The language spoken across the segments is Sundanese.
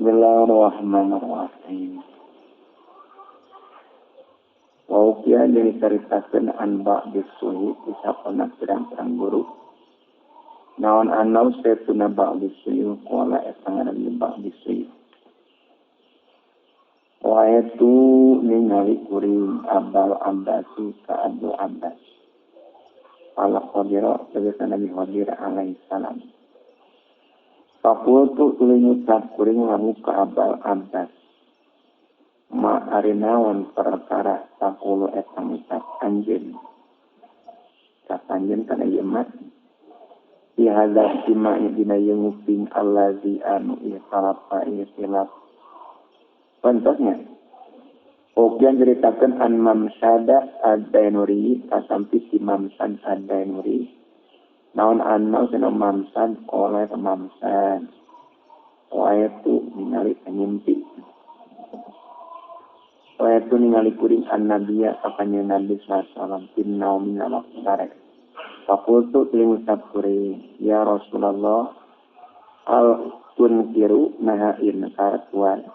Bismillahirrahmanirrahim. Waukia jadi ceritakan anba bisuhi isapana pirang-pirang guru. Naon anau setuna ba bisuhi kuala esangaran ba bisuhi. Wa itu ningali kuring abal abdasi ka abdul abdas. Ala qadira sebesa Nabi Khadir alaihi salam. Fakultu tuling ucap kuring lamu ka abal abdas. Ma arinawan perkara sakulu etang ucap anjen. Ucap anjen kana yemat. Ihadah sima'i dina yenguping allazi anu ihtalapa ihtilap. Contohnya, Okian ceritakan an Mamsada ad-Dainuri kasampi si Mamsad ad-Dainuri. Naon anau sena Mamsad oleh Mamsad. Waya tu ningali penyimpi. Waya tu ningali kuring an-Nabiya kakanya Nabi SAW. Pinnau minalak darek. Fakultu tuling ucap kuring. Ya Rasulullah. Al-Tunkiru nahain karatuan.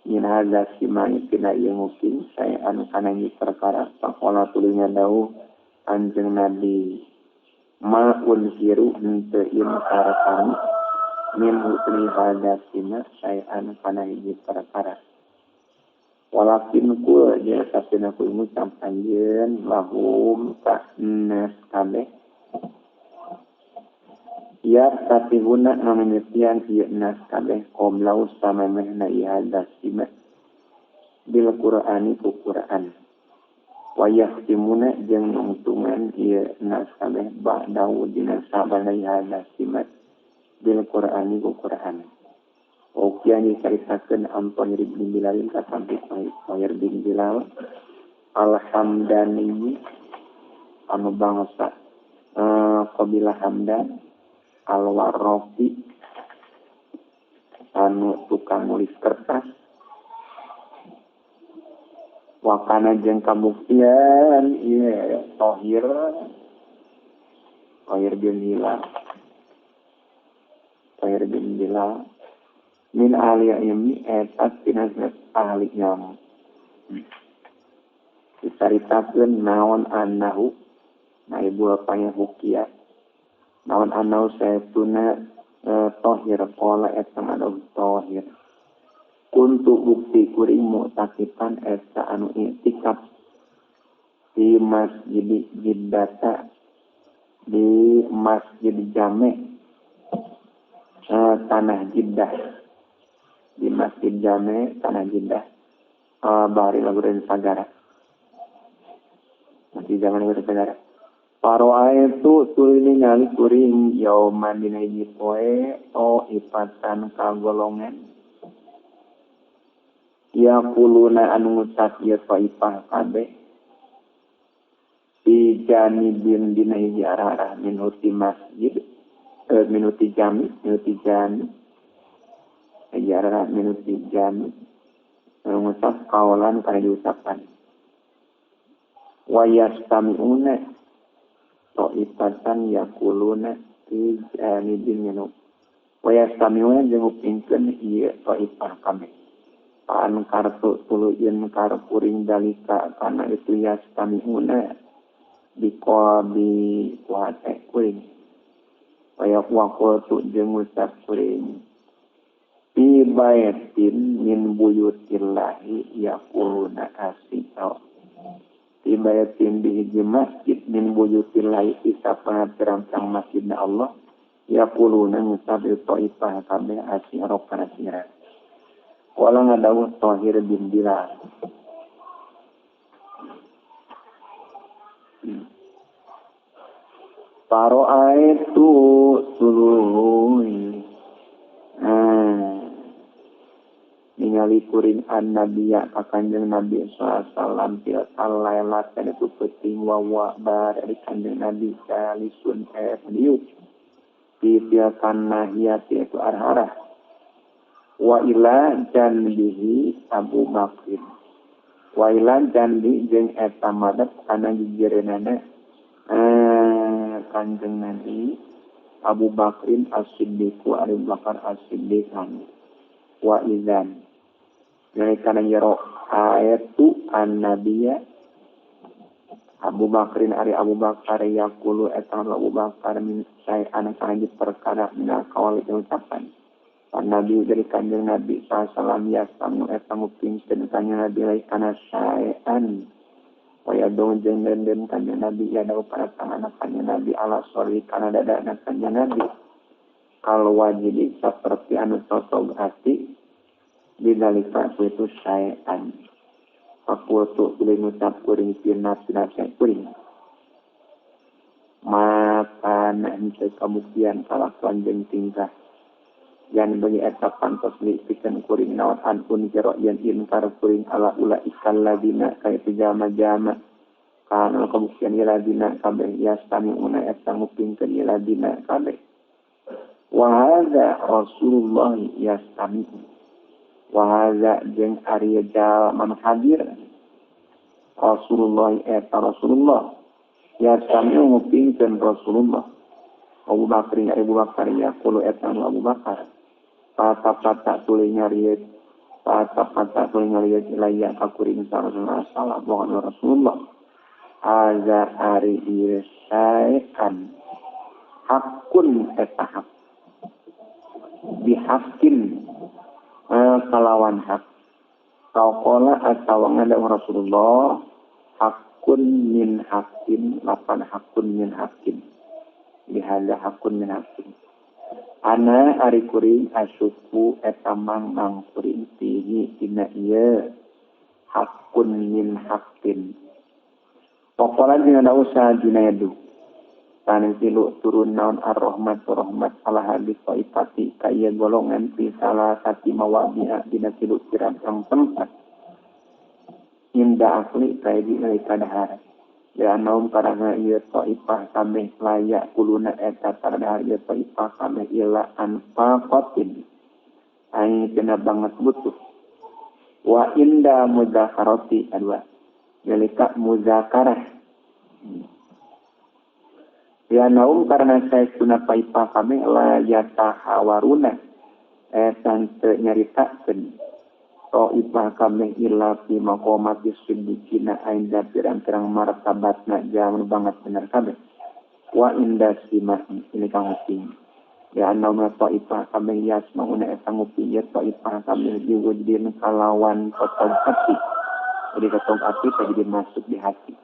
Min hadza simai tina ieu mungkin saya anu kana ieu perkara pakola tulunya dawuh anjeun Nabi ma unziru henteu ieu perkara kami min hutri hadza sima saya anu kana ieu perkara walakin ku ya sapina ku ngucap anjeun lahum ka nas kabeh ya tapi guna namanyetian ieu nas kabeh qomlau samemehna ihadza sima bil Qur'ani ku Qur'an wa yahtimuna jeung nungtungan ieu nas kabeh ba'dahu dina sabana ihadza sima bil Qur'ani ku Qur'an. Okian diceritakeun ampun bin Bilal kasampi Tohir bin Bilal Al-Hamdani anu bangsa qabilah Hamdan Al-Warrofi anu tukang nulis kertas wakana jeung kabuktian ieu Tohir bin Bilal min ahli ilmi etat tinazat ahli ilmu dicaritakeun naon annahu na ibu apanya hukiat naon anau saytuna Tohir kola etam anu Tohir untuk bukti kuring mu'takipan esa anu i'tikaf di masjid Jiddata di masjid Jame tanah Jeddah di masjid Jame tanah Jeddah bari laguran sagara masjid Jame laguran sagara. Paroa itu tulini nyali kuring yauman dina hiji poe o ipatan kagolongan ya kuluna anu ngucap ieu faipah kabeh di janibin dina hiji arah-arah minuti masjid minuti jami hiji arah minuti jami ngucap kaulan kana diucapan wa yastami'una To'ifatan yakuluna fi janibin minum. Waya samiuna jengupingkeun ieu to'ifah kami. Paan kartu tuluyeun kuring dalika kana itu yastamiuna biqabi kuate kuring. Waya waqtu jeung ngucap kuring. Fi baitin min buyutillahi yakuluna asitau. Ibayatin di hiji masjid min buyutillahi isa pangapirang-pirang masjidna Allah yaquluna ngucap ta'ifah kabeh asyara kana sira wala ngadawuh Tohir bin Bilal paro aitu suluhi ningali kuring an-nabiyya ka kanjeng Nabi sallallahu alaihi wasallam fil al-lailat kana tu peuting wa bar dari kanjeng Nabi salisun diuk di tiakan nahiyati itu arah-arah wa ila janbihi Abu Bakr wa ila janbi jeung eta madep kana jijereunana kanjeng Nabi Abu Bakrin As-Siddiq wa Abu Bakar As-Siddiq wa idzan nalika nyero ayatu an-nabiyya Abu Bakrin ari Abu Bakar yaqulu etan Abu Bakar min sayan kana perkara minal qauli ucapan Nabi dari kanjeng Nabi sallallahu alaihi wasallam etan pingkeun kanjeng Nabi lain kana sayan waya dong jeung den kanjeng Nabi ya daw para tangan kanjeng Nabi ala sori kana dadana kanjeng Nabi kalau wajib seperti anu cocok hati di dalika itu sayan aku tuh boleh ngucap kuring pinat saya kuring maka nanti kemudian salah panjang tingkah yang bagi etap pantos lipikan kuring nawat anpun jero yang inkar kuring ala ula ikal ladina kaya pijama-jama karena kemudian iladina kabeh yastami una etang upingkan iladina kabeh wahada Rasulullah yastami wahada jeng Arya Jalman hadir Rasulullah eta Rasulullah yastami upingkan Rasulullah Abu Bakar ya kulo eta Abu Bakar Pata-pata tulis nyariat Pata-pata tulis nyariat Ilaiya kakuring salam Bukan Rasulullah Aza ari irsai'an Hakun eta hak Bihakin Kalawan hak Kaukola atau ngada Rasulullah Hakun min hakin Lapan hakun min hakin Lihada hakun min hakin Ana ari kuring asyuku etamang mang kuring tihi tina ieu hakun min hakin. Pokolan dina dausa dina yadu. Tani tilu turun naon ar-rahmat rahmat ala hadis taifati kaya golongan fi salah sati mawadi'a dina tilu pirang tempat. Inda asli kaya di nalika dahar. Ya naum karana ieu taifah kabeh layak kuluna eta karana ieu taifah kabeh ila anfaqatin ai kena banget butuh wa inda mudzakarati adwa nalika mudzakarah ya naum karana saya kuna taifah kabeh layak hawaruna eta teu nyaritakeun Ta'ifah kami illa fi maqamatis siddiqina ainda pirang-pirang martabatna jaman banget bener kabeh. Wa inda sima'i ini kang uping. Ya anna ta'ifah kami yasma'una eta nguping ya ta'ifah kami diwujudin kalawan kotong hati. Jadi kotong hati jadi masuk di hati.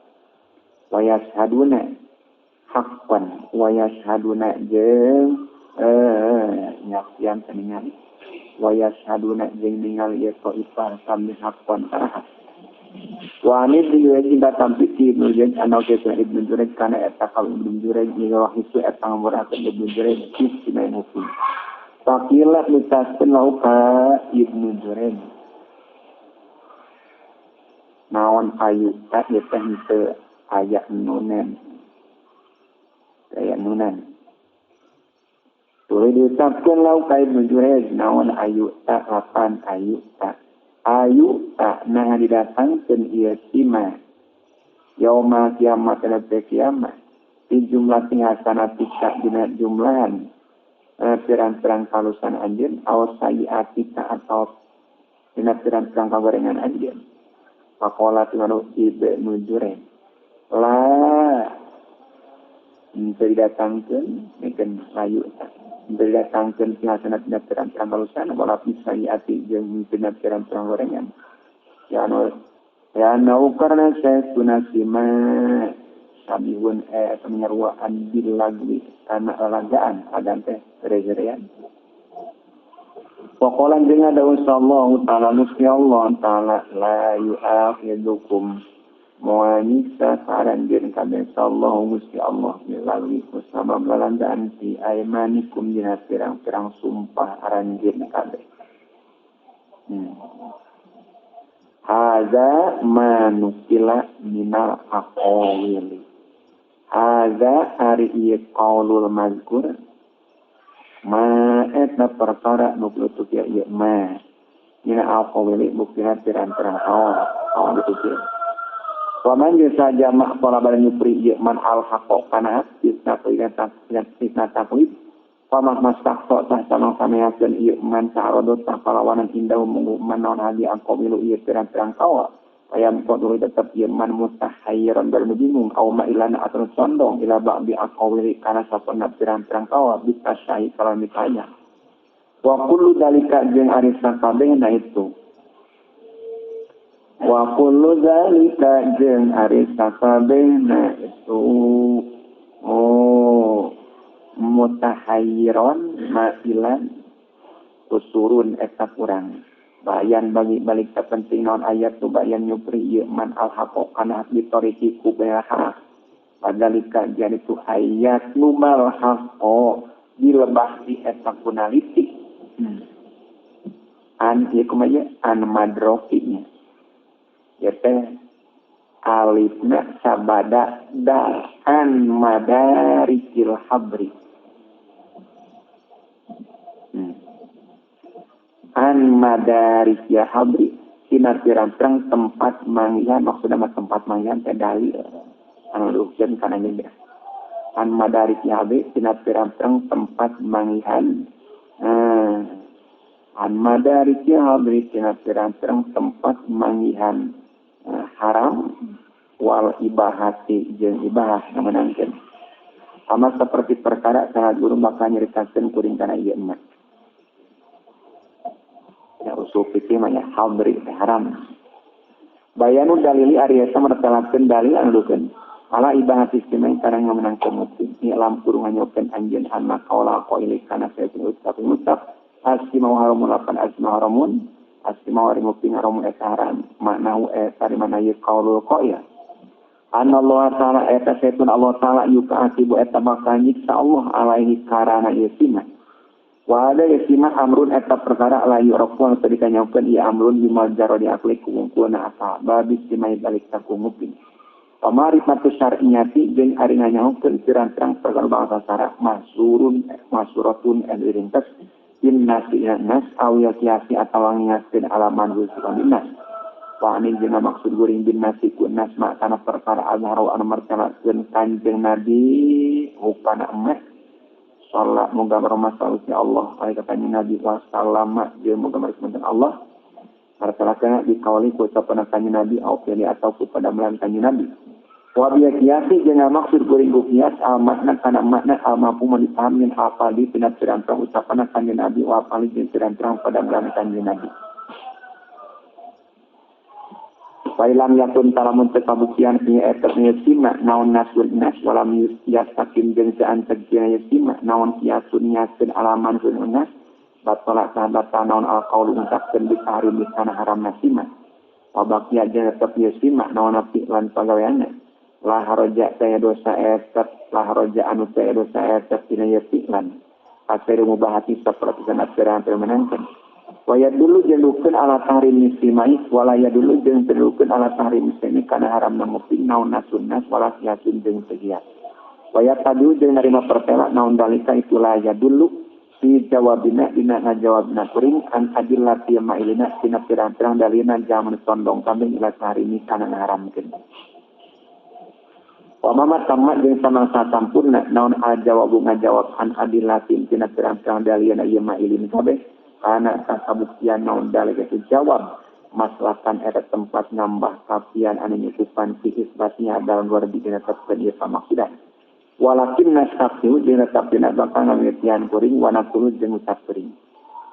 Wa yashaduna haqqan wa yashaduna jeung nyaksian teningan. Waya syaduna jeung ningali ieu ta'ifah kami hakon karahak. Wa anid diwajin tampik ti Ibnu Jurayj ana ke Ibnu Jurayj kana eta kal Ibnu Jurayj nyawa hisu eta ngomorake Ibnu Jurayj tina hukum. Fakila mitaskeun lauka Ibnu Jurayj. Naon ayu ta ieu teh teu aya nunen. Aya nunan. Boleh diucapkan lau kait Jurayj naon ayu tak lapan ayu tak nah didatangkan ia sima yauma kiamat dan kiamat di jumlah tinghasanat tika dina jumlahan pirang-pirang kalusan anjeun aw sayiatika atau dina pirang-pirang kagorengan anjeun faqala tiwanu Ibnu Jurayj la didatangkan mungkin ayu tak berdatangkan pihak-pihak pirang-pirang kalusan wala pisayati jeung pirang-pirang gorengan ya no karena saya tunasima sabihun penyeruaan bilagwi kana alagaan adan teh rejerean pokolan jeung daun sallallahu taala musti Allah taala la yu'akhidukum Mu'anisa saranjir kabeh sallahu musti Allah melalui usama belandaan di aimanikum dina pirang-pirang sumpah aranjir kabeh. Hadza manukila minal aqawili. Hadza ari ieu qaulul mazkur ma eta perkara nu beutuh ieu ma dina aqawili buktina pirang-pirang qaul beutuh Waman jasa jamak pola badan nyupri man al haqo kana isna takwid Pamak masak sok tah samang sameakeun ieu man sa'arodot tah palawanan indah mengumuman naon hadi angkomilu ieu pirang-pirang kawa. Ayam kok dulu tetap ieu man mutahayyiran baru bingung au ma ilana atau condong ila ba'di aqawili kana sapana pirang-pirang kawa bisa syai kalau mitanya. Wa kullu dalika jeung ari sakabehna itu. Wa kullu dalika jeung ari sakabehna itu. Mutahayyiron mailan usurun eta kurang bayan balik terpenting naon ayat tu bayan nyupri ieu man al-haqq kana ditoriki ku beha padalika jadi tu ayat numal haqq dilebah di eta kunalitik an ieu kumaha an madrofinya ya teh alifna sabada da'an madarikil habri an madarik ya habri sinar pirang-pirang tempat manggihan maksudnya tempat manggihan teh dalil anu lukeun kana nya an madarik ya habri sinar pirang-pirang tempat manggihan an madarik ya habri sinar pirang-pirang tempat manggihan haram wal ibahati jeung ibah menangkeun sama seperti perkara saha guru maka nyaritakeun kuring kana ieu emak ya usul fikih mah ya habri haram bayanu dalili ari eta mertelakeun dalil anu dukeun ala ibahati istimai karang menangkeun mutin ieu lam kurung nganyokeun anjeun anna qaula qaili kana sayun ucap asma haramun lapan asma haramun asma warimuping haramun eta haram maknahu eta di mana ieu qaulul qail anna Allah taala eta sayun Allah taala yukaatibu eta bakal nyiksa Allah alaihi karana ieu sima wa ada yasima amrun eta perkara la yu'rafu anu tadi kanyakeun ieu amrun bimal jarodi akli kungkuna asa babis simai balik takungupin pamarifatu syar'iyyati jeung ari nganyakeun pirang-pirang perkara bangsa syarak masuratun ringkas innasi nas aw yasiasi atawa ngaskeun alaman rusukan dinas wa anin jeung maksud guring bin nasi kun nas makana perkara azharu anu martelakeun kanjeng Nabi rupana emas sallallahu moga bermasalah Allah alaihi kanjeng Nabi wasallama jeung moga bermasalah Allah martelakeun di kauli ku ucapan kanjeng Nabi atau kepada melan kanjeng Nabi wa biya kiasi jeung maksud guring kias al-makna kana makna al-mampu dipahami hafal di pirang-pirang ucapan kanjeng Nabi wa hafal di pirang-pirang pada melan kanjeng Nabi Wailam yakun talamun tekabuktian punya eternya simak naon nasul nas walam yus sakin jeung jaan tegian simak naon kiasun nyasun alaman sun nas batala sahabat naon alqaul uncapkeun bi tahrim kana haram nasimak wabakia jeung tetep simak naon api lan pagaweana la haraja saya dosa etet la haraja anu saya dosa etet dina yasilan asere mubahati saperti kana pirang-pirang menangkeun waya dulu jelukeun ala tahrim muslimai wala ya dulu jeung jelukeun ala tahrim muslimi kana haram namuping naon nasunnas wala siasun jeung segiat waya tadu jeung narima pertela naon dalika itulah ya dulu si jawabina dina ngajawabna kuring an adillati ma'ilina tina pirang-pirang dalina jaman condong kambing ila tahrimi kana ngaharamkeun wa mama tamat jeung samangsa sampurna naon ajawabu ngajawab an adillatin tina pirang-pirang dalina ieu ma'ilin kabeh karena kabuktian naon dalil itu jawab maslahkan ada tempat nambah kafian anu nyukupan fi isbatnya dalam luar dina tetep ieu pamaksudan walakin nasafiu dina tapina bakal ngamitian kuring wana kulu jeung ucap kuring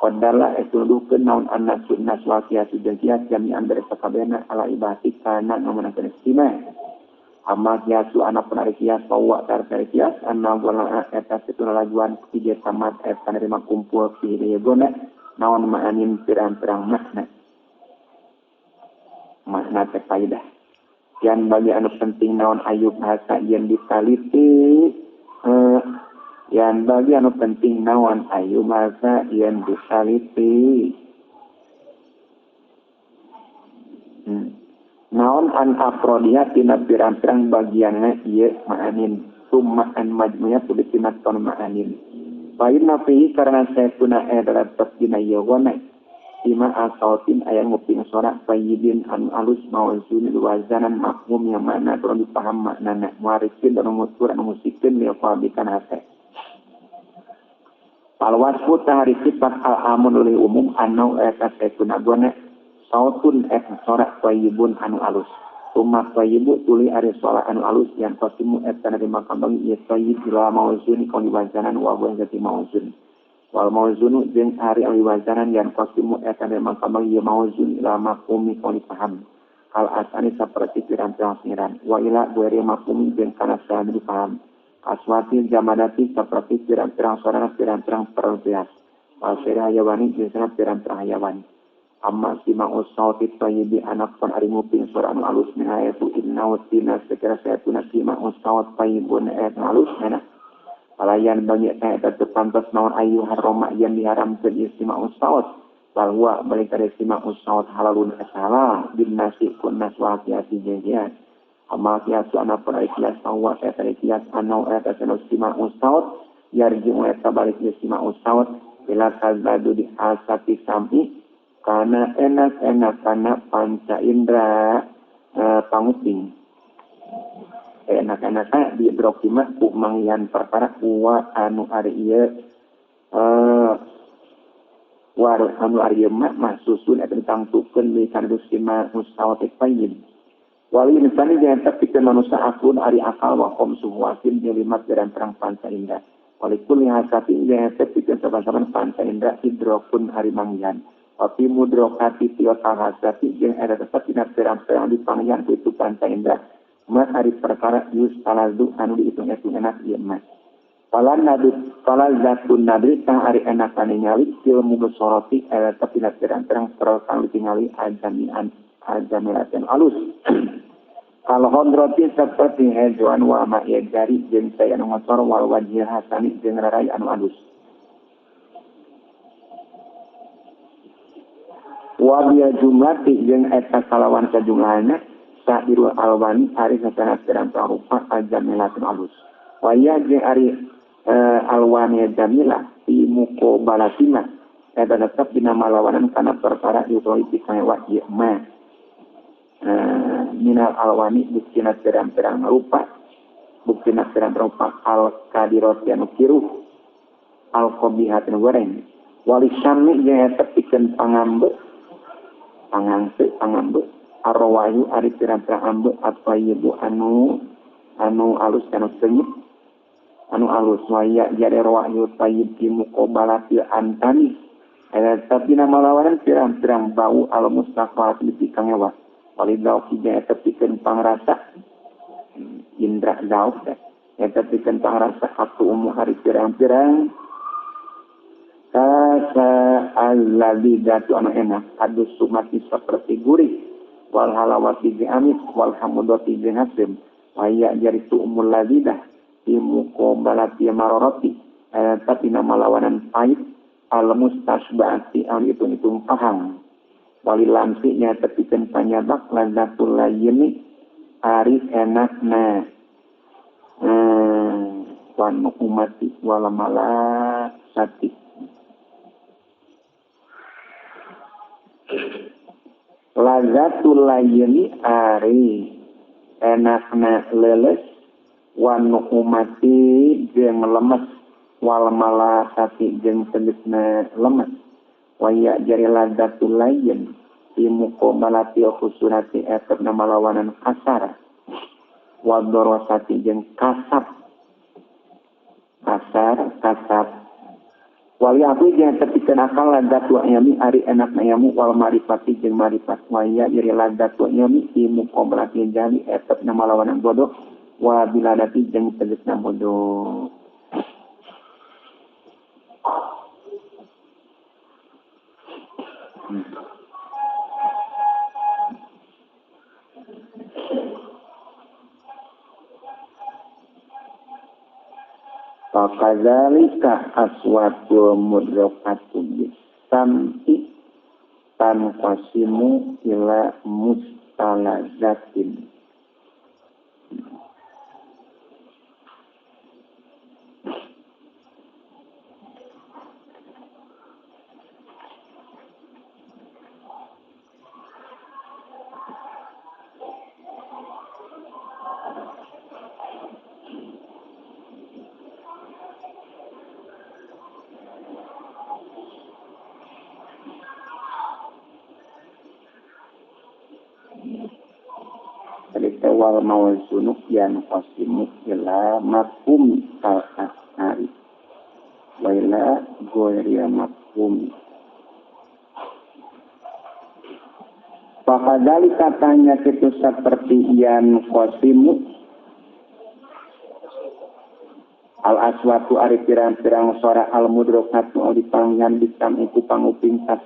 qadalla etudukeun naon anna sunnas wa qiyas jeung qiyas jami'an dari sakabehna ala ibadati kana ngamenangkeun istimah amma qiyas anak penari qiyas bawa dari qiyas anna wala eta situna lajuan tiga tamat eta nerima kumpul fi gona naon ma'anin pirang-pirang makna teh faidah yang bagi anu penting naon ayu bahasa yang ditaliti yang bagi anu penting naon ayu bahasa yang ditaliti naon an afrodiya tina pirang-pirang bagianna ieu ma'anin summaan majmunya kuditina ton ma'anin bayin nafihi karena saya puna adalah tasdina yawana ima asautin ayat nguping suara bayidin anu alus mawazunil wazanan makmum yang mana kurang dipaham maknana muarikin dan mengutur anu musikin liafabikan hati Palwasfu tahari sifat al-amun oleh umum anau eta sekunagona sautun sorak tayyibun anu alus. Umat tayyibu tuli ari sorak anu alus yang kosimu eta nerima kambang ieu tayyib ila mauzuni kau diwajanan wa buan jati mauzun. Wal mauzunu jeung ari aliwajanan yang kosimu eta nerima kambang ieu mauzun ila mafhumi kau dipaham. Hal asani seperti pirang-pirang pengiran. Wa ila buari mafhumi jeung kana saha dipaham. Aswati jamadati seperti pirang-pirang suara pirang-pirang perbeas. Wasira hayawani jeung pirang-pirang hayawani. Amma sima usauti tayyibi anak pun ari nguping suara anu alus mina yaitu inna watina sekira sayatuna sima usaut tayyibun anu alus mina. Palayan bagi eta terpantas naon ayu haroma yang diharamkeun istima usaut. Bahwa balik dari sima usaut halalun halal bin nasi kun naswa kiasi jejian. Amma kiasu anak pun ari kias bahwa eta kias anau eta sima usaut yarji'u eta balik istima usaut bila kazadu di asati sam'i karena enak-enak karena panca indera panguping enak-enak di drokimah umangyan perkara wa anu ari ieu war anu ari mah masusun eta ditangtukeun li kana sima mustawat tayyib wali insani jangan tapikeun manusia akun ari akal wa qom suwasin jelimat dan perang panca indera wali kulli hasatin jangan tapikeun saban-saban panca indera hidrokun hari mangyan Tapi mudrokati tiota hasati yang ada tetap tidak perang-perang di panggian itu panca indra. Mas hari perkara yus talazu anu dihitung-hitung enak iya mas. Falal zatun nadri tang hari enak tani nyali ilmu besoroti ada tetap tidak perang-perang perang ditingali ajamilaten alus. Kalau hondroti seperti hejuan wa ma'iyad jari jen saya ngotor wal wajih hasani jen rarai anu alus. Wabia jumlati jeung eta kalawan sajumlahna sairul alwani ari satana pirang-pirang rupa ajamilatun alus. Waya jeung ari alwani jamila fi muqabalatina eta tetep dina malawanan kana perkara yutoi pikang wajib ma. Minal alwani buktina pirang-pirang rupa buktina pirang-pirang rupa al-kadirati anu kiruh al-qabihatun goreng. Walisami jeung eta pikeun pangambe pangambe arwayu ari pirang-pirang ambe apa ibu anu alus anu sengit anu alus waya jare rawayu tayyib di muqabalati antani tapi nama lawanan pirang-pirang bau al mustaqbal di pikang ewa walidau kijaya tepikeun pangrasa indra daud eta tepikeun pangrasa atu umum hari pirang-pirang kasa alladhi datu anu enak adus sumati seperti gurih wal halawati amis wal hamudati hasim waya jaritu umul ladidah di muqabalati maroroti tapi nama lawanan pahit al mustasba'ati al hitung-hitung paham walilansinya tepikeun panyabak ladatul layini ari enakna wan umati wal malasati Lazatul layini ari enakna leles wan umati jeung lemes wal malasati jeung tegesna lemes waya jari lazatul layin fi muqabalati khusunati etna malawanan kasar wa darasati jeung kasar wali aku jangan terpikir akal ladat wa yami ari enak nayamu wal marifati jeung marifat waya iri ladat wa yami fi muqabalati jali etep nama lawanan bodoh wa biladati jeung tegesna bodoh. Fakadzalika aswatul mudrakatu bisamti tanqasimu ila mustalazatin. wal mawzunu yan qasimu ila mafhum al-asari wa ila ghairi mafhum. Pakadali katanya itu seperti yan qasimu al-aswatu ari pirang-pirang suara al-mudrokatu dipanggan bitam itu panguping tas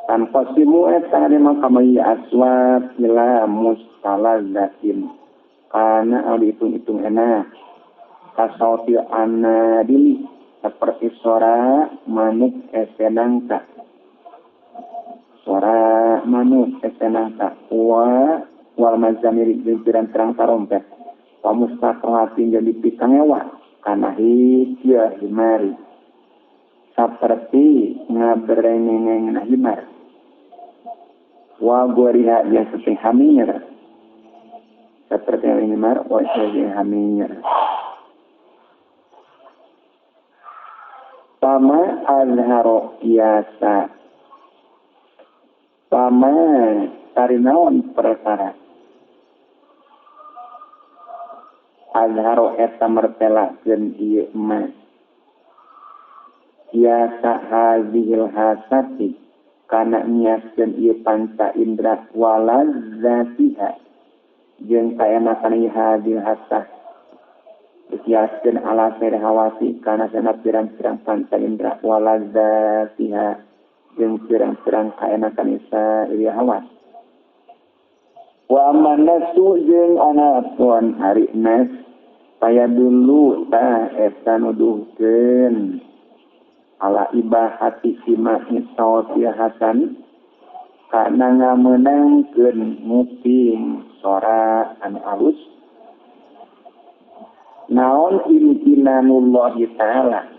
tan qasimu eta maka mai aswat ila mustalazatin kana dihitung-hitung enak kasauti anadili seperti suara manuk esenangka suara manuk esenangka wal mazamiri pirang-pirang tarompet wa mustaqahatin jadi pisang ewa kana hijau himari seperti ngaberengeng himar wa goriha yang seperti hamir seperti himar wa seperti hamir pama azharo biasa pama tarinaon perkara azharo eta mertelakeun ieu emas biasa hazihil hasati kana niaskeun ieu panca indra walazatiha jeung kaenakan ieu hadil hasah biaskeun ala serhawati kana sana pirang-pirang panca indra walazatiha jeung pirang-pirang kaenakan isa ieu hawas wa manasu jeung anapun hari nas saya dulu eta nuduhkeun ala ibahati simahi sawtiya hasan kana ngamenangkeun nguping sora anu alus naon imtinanullahi ta'ala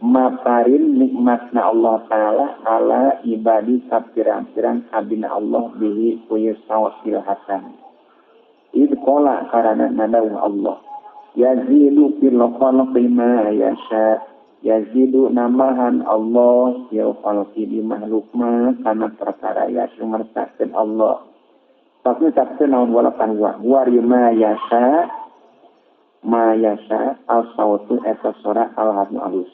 maparin nikmatna Allah ta'ala ala ibadi sapirang-pirang abina Allah bihi kuya sawtil hasan idkola karana nadawu Allah yazidu fil khalqi ma yasha yazidu namahan Allah ya khalqi di makhluk ma kana perkara ya sumertakeun Allah tapi takseun naon walakan wa ma yasha al-sawtu eta sura al-hadnu alus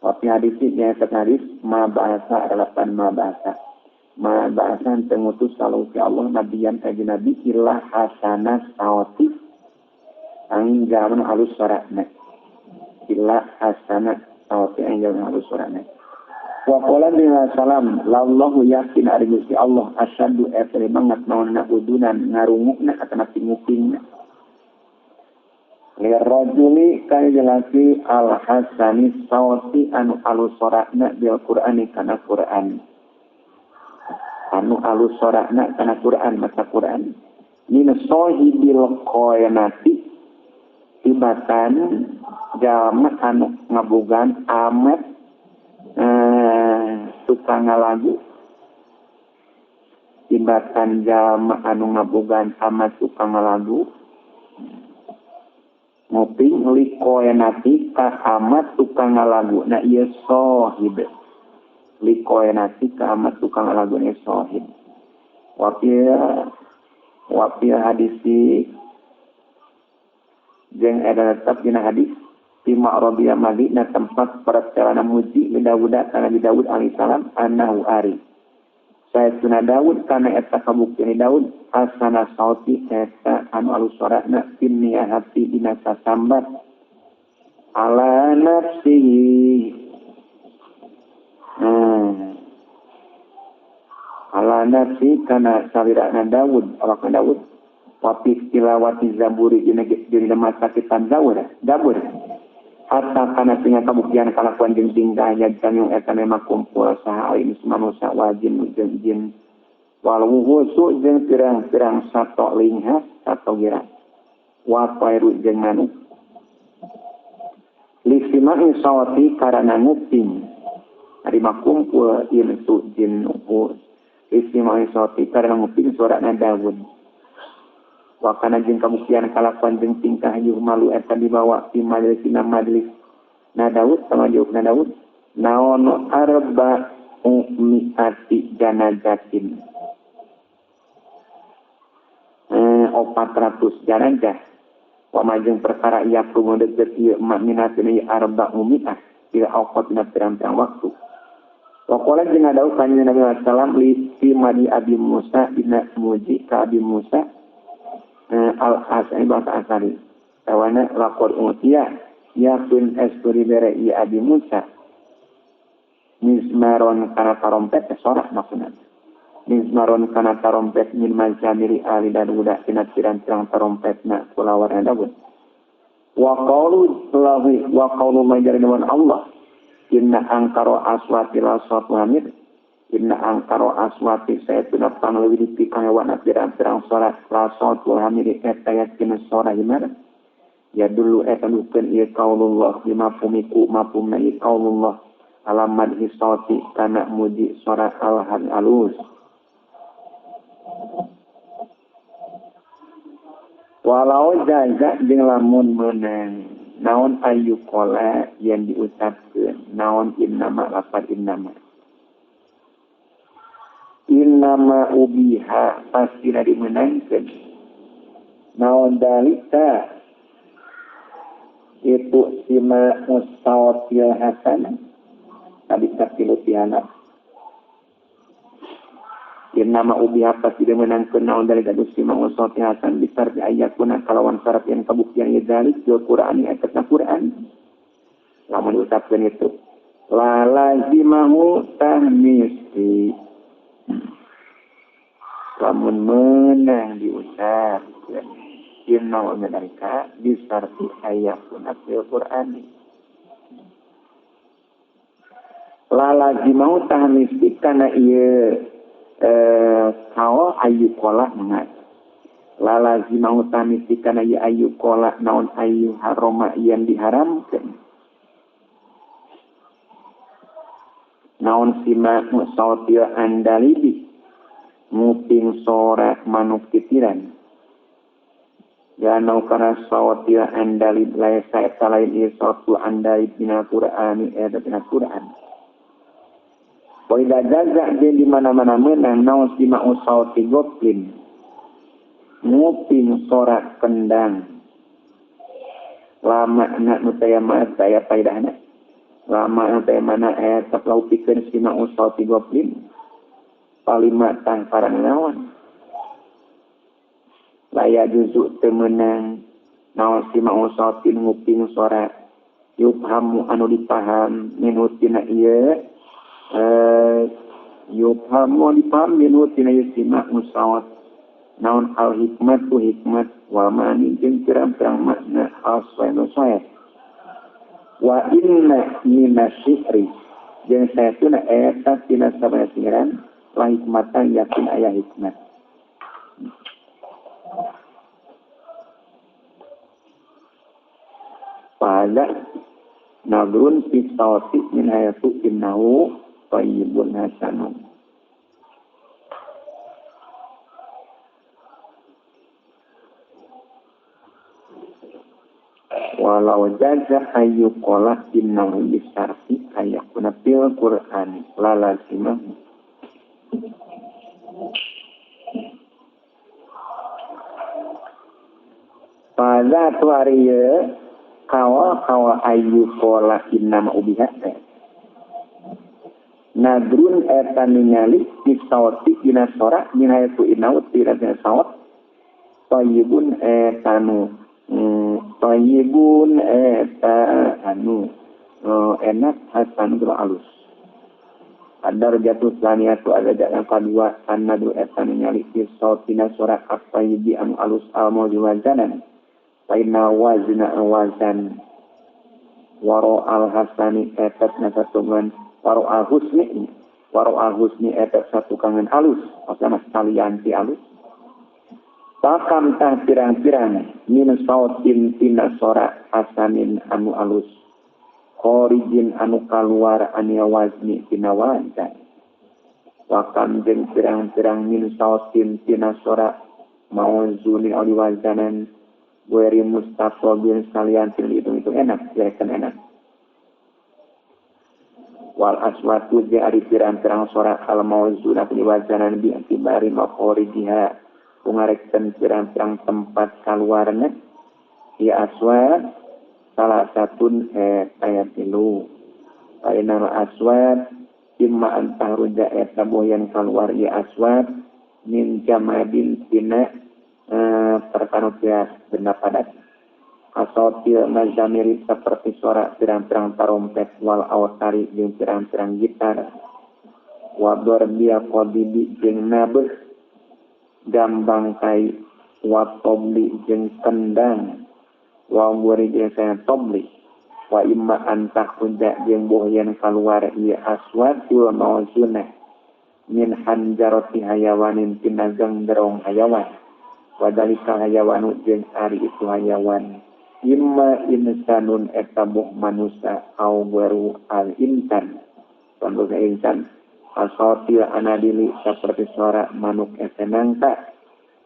tapi hadis ini hadis ma bahasa relapan ma bahasa tengutus kalau ke Allah nabiyan kaji nabi ilah hasanah sawti angin jaman alus suratna ilah hasanah sawti angin jaman alus suratna wa qala bila salam lallahu yakin ari Gusti Allah asyadu etri banget naon udunan ngarungukna atana tingupingna lirrajuli kaya jelasi al-hasani sawti anu alus suratna bil Qur'ani kana Qur'an anu alus suratna kana Qur'an mata Qur'an min sahibil qayanati tibatan jalma anu ngabogan amat tukang ngalagu tibatan jalma anu ngabogan amat tukang ngalagu nguping likoenati ka amat tukang ngalagu na ieu sahib likoenati ka amat tukang ngalagu na sahib wapia hadisi jeung ada tetap dina hadis fi ma'rabiya mali na tempat perjalanan muji Daud kana Daud alaihi salam anahu ari saya tuna Daud kana eta kabuktian Daud asana sauti eta anu alus suarana pinniya hati dina sasambat ala nafsihi ala nafsi kana salirana Daud awak Daud wapi tilawati zaburi dina masa kitab Zabur hatta kana tinggal kabuktian kalakuan jeung tingkahnya jeung eta mah kumpul saha ini manusia wajin jeung jin wal wuhusu jeung pirang-pirang sato linghas sato gira wa pairu jeung manuk listimai sawati karana nguping ari makumpul intu jin wuhus listimai sawati karana nguping suarana Daud wakana jeung kabuktian kalakuan jeung tingkah yuh malu eta dibawa di majelis na Daud sama jauh na Daud naon arba mi'ati janazatin 400 darajat. Wa majeng perkara ia kudu deukeut ieu minatna arba'u mi'ah ila awqatina pirang-pirang waktu. Wa qala jeung ngadauh kanjeng Nabi sallallahu alaihi wasallam li madi Abi Musa dina muji ka Abi Musa al-As'ari bahasa As'ari. Tawana laqad utiya yakun espuri bere ieu Abi Musa mizmaron kana tarompet sorak maksudna. Mizmaron kana tarompet min majamiri ali dan udah tina pirang-pirang tarompetna kulawar adabun. Wa qawlu majari dengan Allah inna angkaro aswati la sawtu hamid inna angkaro aswati sayatuna panglewi dipikang wana pirang-pirang sorak la sawtu hamid eta yakin sorak gimana ya dulu eta nukeun ieu qaulullah lima fumiku mafhumna ieu qaulullah alamat hisati kana muji sorak al-had alus. Walau jaga jeung lamun meunang naon ayu qala yang diucapkeun naon innama lafaz innama ubiha pasti dimenangkeun naon dalika itu sima mustawatil hasan tadi katilutiana innama ubiha pasti dimenangkeun naon dalika itu sima mustawatil hasan bisar di ayatuna kalawan syarat yang kabuktian dalik di Qur'an ayat Quran lamun diucapkeun itu la lazimahu tahmisi lamun menang diucapkeun inna dalika bisar di ayatuna di Qur'an la lazimahu tahmisi kana ieu kawa ayu kolak mengat lalazi mau tamisikan ayu kolak naon ayu haroma yang diharamkan naon sima musawtil andalibi nguping sorak manuk titiran ya nau kana sawatil andalib laisa eta lain ieu sawtul andalib dina Qur'an eta dina Qur'an. Waidah jaga dia di mana-mana menang naon sima usauti goblin nguping sorak kendang lama nak nutaya maat saya faidahna lama nutaya mana tak laupikeun sima usauti goblin palima tang parang naon laya juzuk teu meunang naon sima usauti nguping sorak yufhamu anu dipaham minutina ieu yufhamu dipaham minutina yusima musawat naon al hikmatu hikmat wa mani jeung pirang-pirang makna aswa wa inna minasyihri jeung saestuna eta tina sabana sihiran la hikmatan yakin aya hikmat pada nagrun pisawati min hayatu innahu tayyibun hasanun. Walau jaza ayu qala innahu bisarfi ayakuna fil Qur'an la lazimah. Pada tu hari kawa ayu qala innama ubiha nadrun eta ningali isawati dina sorak min hayatu inaut dina sawat tayyibun etanu tayyibun eta anu enak hasan alus adar jatuh laniatu ada yang kedua sanadu eta ningali isawati dina sorak at-tayyibi anu alus al-mawjuwazanan lainna wazna wazan waro al-hasani eta nasatungan waro al-husni eta satu kangen alus maksudnya sekalian ti alus takam tah pirang-pirang min sautin tina sora hasanin anu alus khorijin anu kaluar ania wazni tina wazan wakam jeung pirang-pirang min sautin tina sora mawzuni ali wazanan weri mustaqbil sekalian itu enak direkan enak wal aswatu ja ari pirang-pirang sorak al mawzunah di wazanan bi antibari makhorijiha kungarekkeun pirang-pirang tempat kaluarna ya aswad salah satun ayat 3 Painal aswad imma antahruja eta boyan keluar ya aswad min jamadin tina perkara benda padat asotil mazamiri seperti suara pirang-pirang tarompet wal awtari jeung pirang-pirang gitar wador dia qodibi jeung nabeh gambang kai wa tobli jeung kendang wa muri jeung saya tobli wa imma antah kunja jeung bohyan keluar ieu aswad wa mauzunah min hanjarati hayawanin tina ganggerong hayawan wadalika hayawanu jeung ari itu hayawan imma insanun eta boh manusia au baru al insan panduga insan asotil anadili seperti suara manuk esenangka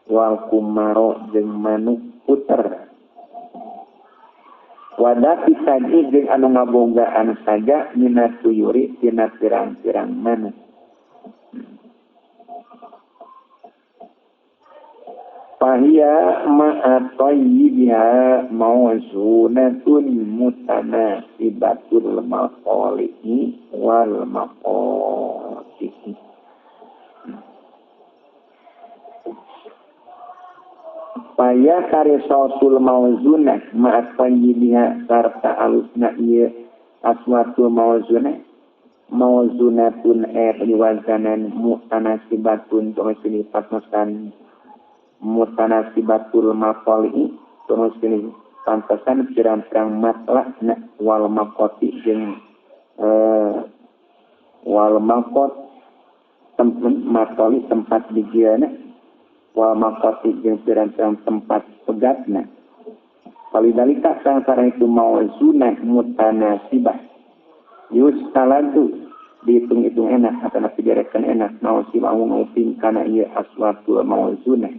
wal kumaro jeung manuk puter wadati saji jeung anu ngabogaan saja minat tuyuri tina pirang-pirang manuk Fahia ma'atoyibiha mawazunatun mutanasibatul maqali'i wal maqasi'i. Fahia karisotul mawazunah ma'atoyibiha sarta alusna iya aswatul mawazunah mawazunatun liwazanan mutanasibatun terus dilipat mesan mutanasibatul maqali terus ini pantasan pirang-pirang matlah wal maqati jeung wal maqat tempat maqali tempat digiana wal maqati jeung pirang-pirang tempat pegatna palidalika sangkara itu mawazunah mutanasibah yus taladu dihitung-hitung enak atau nabi direkan enak mawasibah nguping kana ieu aswatul mawazunah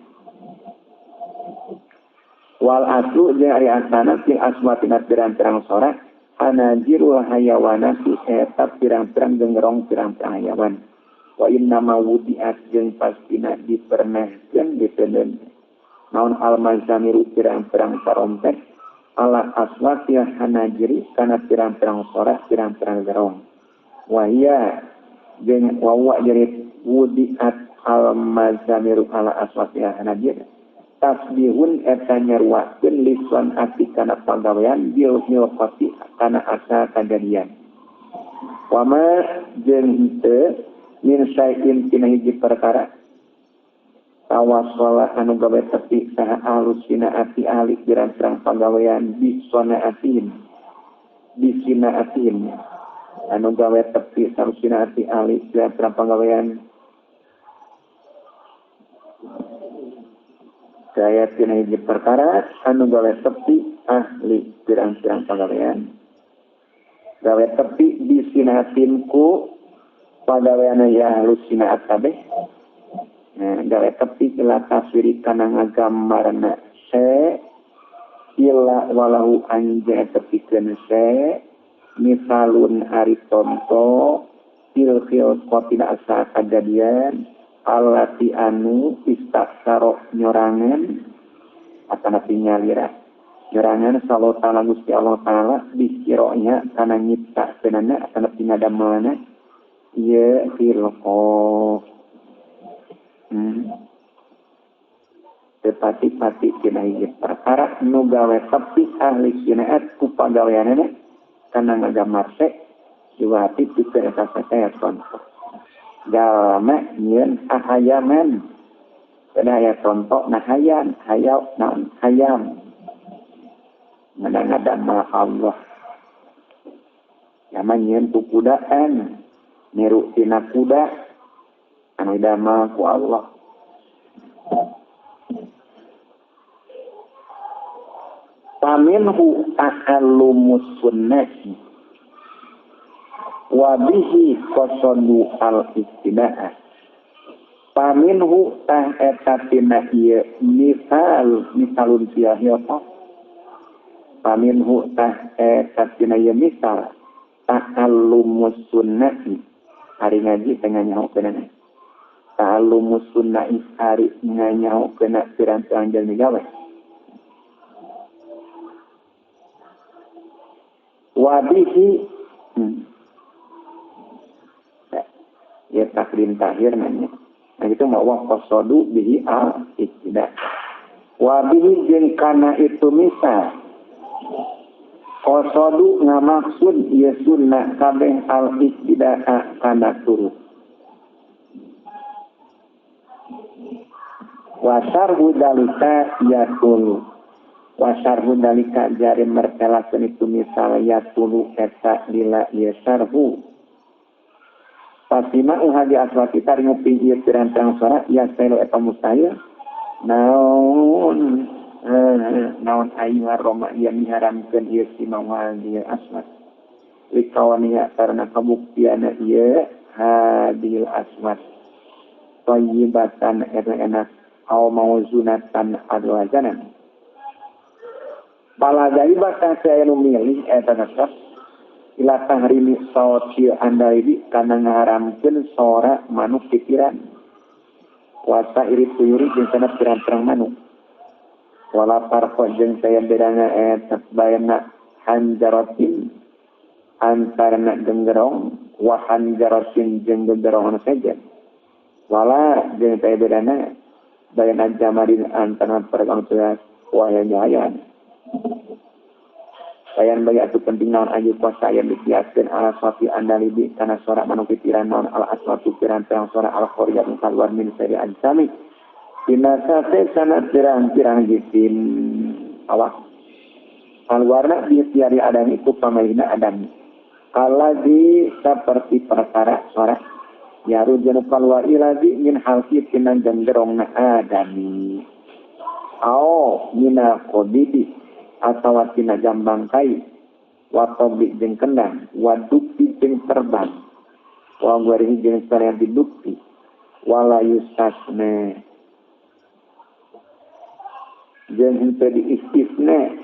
wal aslu jeung ari asana fil aswatina pirang-pirang sorak anajirul hayawanati eta pirang-pirang gengerong pirang-pirang hayawan wa inna ma wudiat jeung pastina dipernahkeun dipeuneun naon al mazamiru pirang-pirang tarompet ala aswati hanajiri kana pirang-pirang sorak pirang-pirang gerong wa hiya jeung wa jadi wudiat al mazamiru ala aswati hanajiri tasbihun eta nyarwakeun lisan ati kana pagawean bil hilqati kana asa kajadian wama jeung teu min sayin tina hiji perkara tawassala anu gawe tepi saha alusina ati ahli pirang-pirang pagawean bisona atin bisina atin anu gawe tepi alusina ati ahli pirang-pirang pagawean Kaya tina hiji perkara anu gawe tepi ahli pirang-pirang pagawean gawe tepi disinatin ku pagaweana ya halusina kabeh gawe tepi ila taswiri kana ngagambarna se ila walahu anja tepikeun se misalun ari conto fil qatina asa kajadian alati anu istaksaro nyorangan atana pinyalira nyorangan sallallahu ta'ala Gusti Allah ta'ala dikironya kana nyipta senana atana pingadamana ieu filqo tepati-pati tina hiji perkara nu gawe tepi ahli kinaat ku pagaweanana kana ngagamar se diwati pikeun eta saya contoh galama nyeun hayaman kana aya contoh nahayan hayau naon hayam ngadang-ngadang Allah yaman nyeun tu kudaan niru tina kuda anu dama ku Allah paminhu ahallumus sunnati wa bihi qasadu al-istinaah paminhu tah eta tina ieu misalun siyahiota paminhu tah eta tina ieu misal ta'allumus sunnati hari ngaji tengah nyaho kenana ta'allumus sunnah ari nganyau kena pirang-pirang jalmi gawe. Wabihi ya takrim tahir nanya. Nah itu mau waqasadu bihi al-iktida. Wabihi jeung kana itu misal qasadu ngamaksud ya sunnah kabeh al-iktida kana turut. Wasarhu dalika yatulu. Wasarhu dalika jari mertelakeun itu misal yatulu eta lila yasarhu. Pasima hadi aswa kita ngupi ieu pirang-pirang suara ya selo eta mustahil. Naon ayu aroma yang diharamkeun ieu simawal dia asma. Likawaniya karena kabuktiana ieu hadil asma. Thayyibatan enak au mauzunatan adwajanan. Pala dari bakal saya milih eta nasab ila tahrimi sawti andai kana ngaharamkeun sora manuk pikiran wasa iri tuyuri jeung kana pirang-pirang manuk wala farqa jeung saya bedana eta bayana hanjaratin antarna genggerong wa hanjaratin jeung genggerong saja wala jeung saya bedana bayana jamarin antara perkang tuas wayayan Bayan bagi atu penting naon ayu kuasa yang dikiaskan ala suatu andalibi karena suara manuk pikiran naon ala aswatu pirang-pirang suara al-khoriyat keluar min seri ajsami binasa sana pirang-pirang jisim awak keluarna di tiari adami ku pamaina adami alladzi seperti perkara suara yaru janu keluar ilazi min halki tinan genderongna adami mina qodidi atau tina jambang kai watobi jeung kendang wadukti jeung terbang wa guari jeung sareng didukti wala yustasna jeung henteu diistisna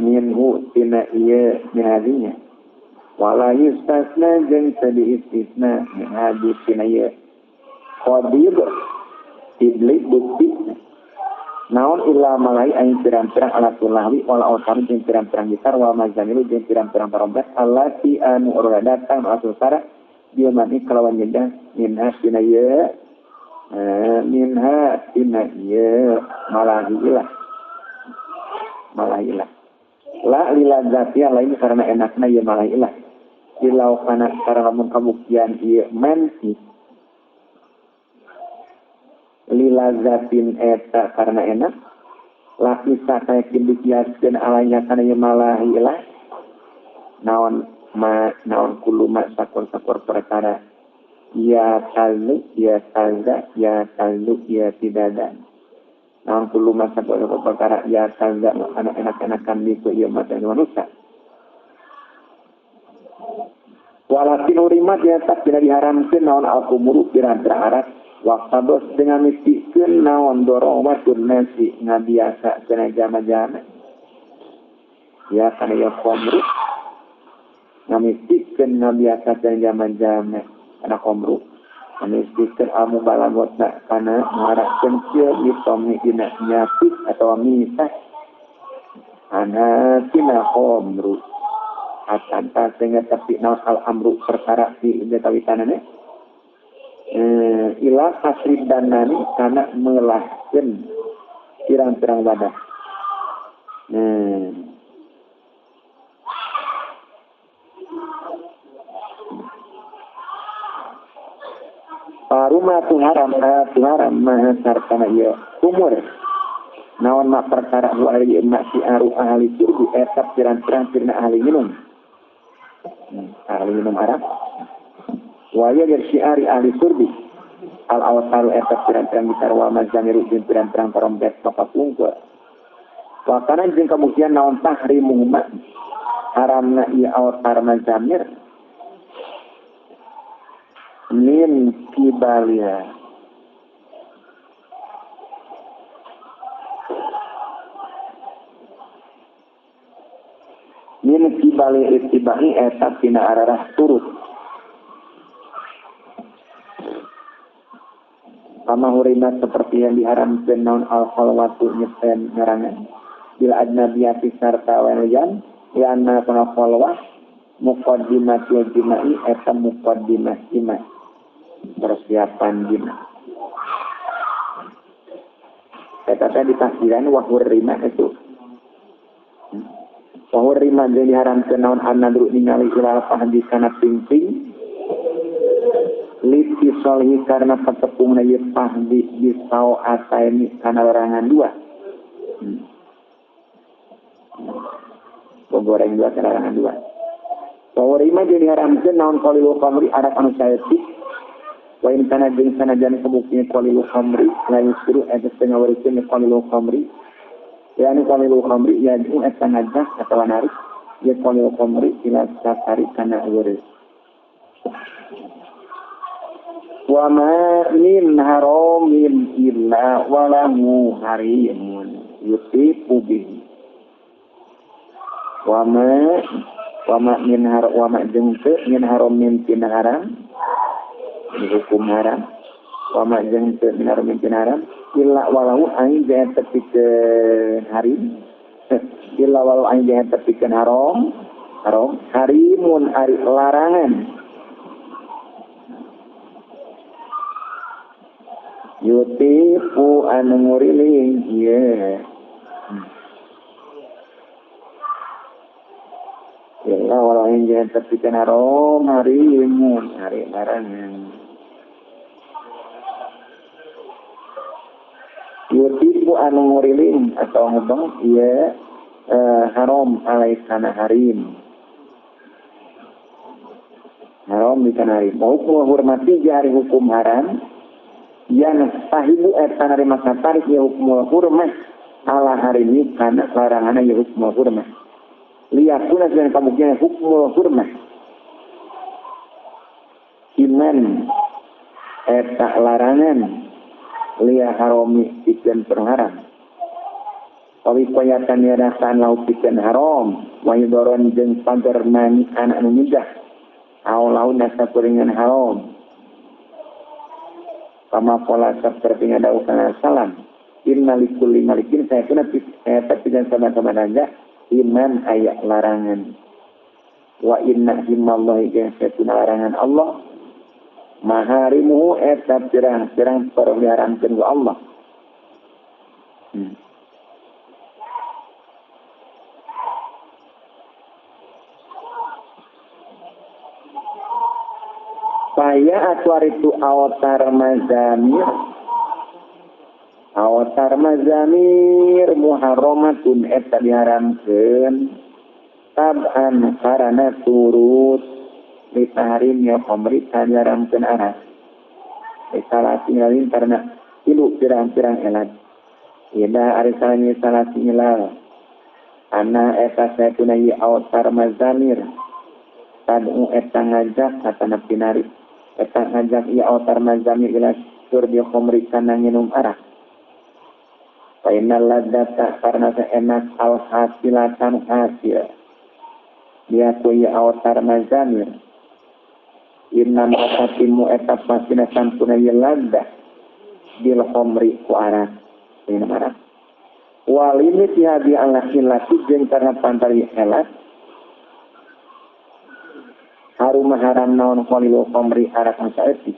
minhu tina ieu nyadinya wala yustasna jeung teu diistisna min hadis tina ieu qadib iblis bukti naon illa malai aing pirang-pirang alatul lahwi wala otar jeung pirang-pirang gitar wa mazamilu jeung pirang-pirang trompet allati anu ora datang asul sara dia mani kalawan nyedah minha tina ye malahilah la liladzatiya lain karena enakna ye malahilah ilau kana karena lamun kabuktian ieu mansi lilazatin eta karena enak laki sakaya kibikiaskeun alanya kana ye malahilah naon kuluma sakor-sakor perkara ya talu ya tangga ya talu ya tidada naon kuluma sakor-sakor perkara ya tangga anak enak-enakan di ieu mata manusia walakin urimat ya tak tidak diharamkeun naon al-kumuru pirang-pirang arat waktados dengan mistikeun naon dorong watun nasi ngabiasa kana jama-jama ya kana ya komru ngamistikeun ngabiasa kana jama-jama kana komru ngamistikeun amu balagotna kana ngarakkeun kieu ditomi dina nyapit atau misah ana tina komru atanta sehingga tapi naon al-amru perkara di detawitanana ila kasrid dan nani karena melahkan pirang-pirang wadah. Paruma tuharam mahasar kana ieu umur. Naon mak perkara lu ari mak si aru ahli surga etap pirang-pirang pirna ahli minum. Ahli minum arak. Waya dari syiari ahli surbi al-awsalu etak pirang-pirang gitar wa mazamiru jeung pirang-pirang trompet maka pungkur wakana jeung kemudian naon tahrimu ma haramna ieu awsar mazamir min kibalia min kibali ittibai etak tina ararah turut Kama hurimat seperti yang diharamkan naon al-khalwatu nyeten ngarangan bil adnabiyati sarta walian ya anna kana khalwah muqaddimatul jimai eta muqaddimah jima persiapan jima eta teh ditafsiran wa hurimat itu wa hurimat yang diharamkan naon an-nadru ningali ilal fahdi kana pingping liti solhi karena petepung na yepah di bisau asaini karena larangan dua. Goreng dua karena larangan dua. Pawarima jadi haramkan naon qalilu khamri arak anu saeutik. Wa in kana jeung sanajan kabuktian qalilu khamri la yusru eta setengah warikeun qalilu khamri. Ya anu qalilu khamri ya itu eta ngajak atawa narik ya qalilu khamri ila sakari kana urus. Wa ma min haramin illa walahu harimun yutifu bihi wa ma min haram min haramin tin haram hukum haram wa ma jeung teu min haramin tin haram illa walahu ain jangan tepikeun harim illa walahu ain jangan tepikeun haram harimun ari larangan yutifu anu nguriling ieu ya walau yang jangan terpikan haram hari imun hari larangan yutifu anu nguriling atau ngobong ieu haram alaikana harim haram dikana harim mau menghormati jari hukum haram yang sahibu eta narima satarik ya hukmul hurmah ala hari ini karena laranganna ya hukmul hurmah liyakuna dengan kemungkinan hukmul hurmah iman eta larangan liya haromi pikeun perharam kawi payatan ya rasaan laut pikeun haram wa yudoron jeung pagar mani anak anu midah aw laut nasa kuringan haram kama pola seperti yang ada salam inna likulli malikin saya kena tidak sama-sama aja iman ayat larangan wa inna himallahi yang saya kena larangan Allah maharimuhu eta pirang-pirang perliharankeun ku Allah Saya atwar itu awatar mazamir muharramatun eta diharamkeun tab'an karana turut ditahrimnya pemerintah diharamkeun aras salah tinggalin karena tilu pirang-pirang elat ida ari salah tinggal ana eta satuna ieu awatar mazamir tadu eta ngajak katana pinari eta ngajak ia otar mazami ila sur dia pemeriksaan nginum arak fainal ladata karena seenak al hasilatan hasil dia tu ia otar mazamir inna ma'atimu eta pasina sampuna ia ladda bil khomri ku arak minum arak walini tihabi al-laki jeung karena pantari elat harum haram naon qalilu khamri arak anu saeutik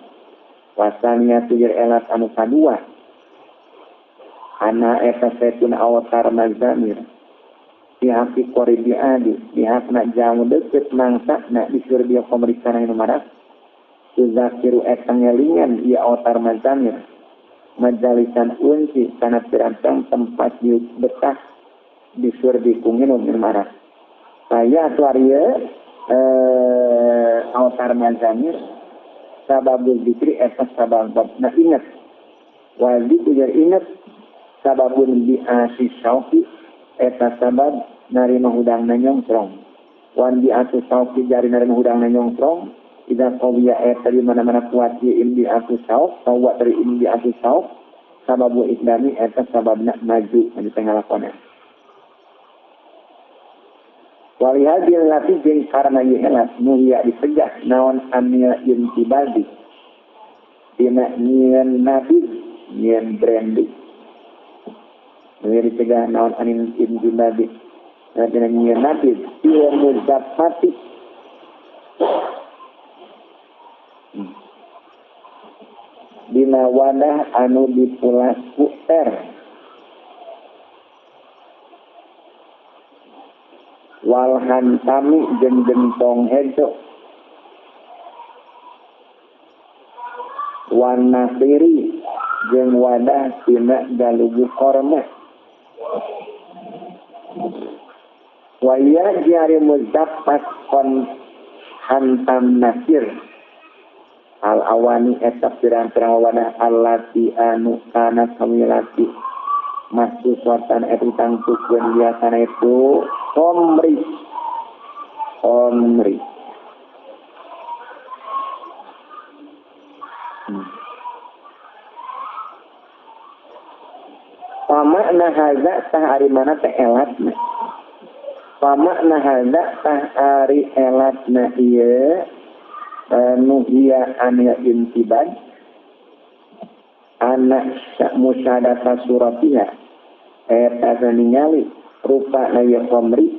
wasania tujir elat anu kadua ana eta setun awatar mazamir pihak qoribi adi pihak nak jamu deket mangsa nak disur dia khamri kana anu marak tuzakiru eta ngelingan ieu awatar mazamir majalisan unsi kana pirang tempat yuk betah disur di kunginum anu marak saya atuaria awatar mazamir sababul dikri eta sabab nah ingat wajib ujar ingat sababun bi'asi syauki eta sabab narima hudang nanyongkrong wan bi'asi syauki jari narima hudang nanyongkrong tidak kawiyah eta di mana-mana kuat di ilmi bi'asi syauk kawat dari ilmi bi'asi syauk sababul islami eta sababna maju di tengah lakonan walihadil lati jeng karena yelas mulia disegah naon amil intibadi tina nyieun nabi nyieun branding Mengeri cegah naon anin injun nabi tina nyieun nabi tina muzafati dina wadah anu dipulas puter walhan kami jeung gentong hejo wan nasiri jeung wadah tina galugu korma waya jari muzaffat kon hantam nasir al awani eta pirang-pirang wadah allati anu kana kamilati mahsusatan eta tangtukeun biasana itu omri pamakna hadza tah ari mana teh elatna pamakna hadza tah ari elatna ieu nuhia ania intiban anak musyadata suratiha eta ningali rupa naya komri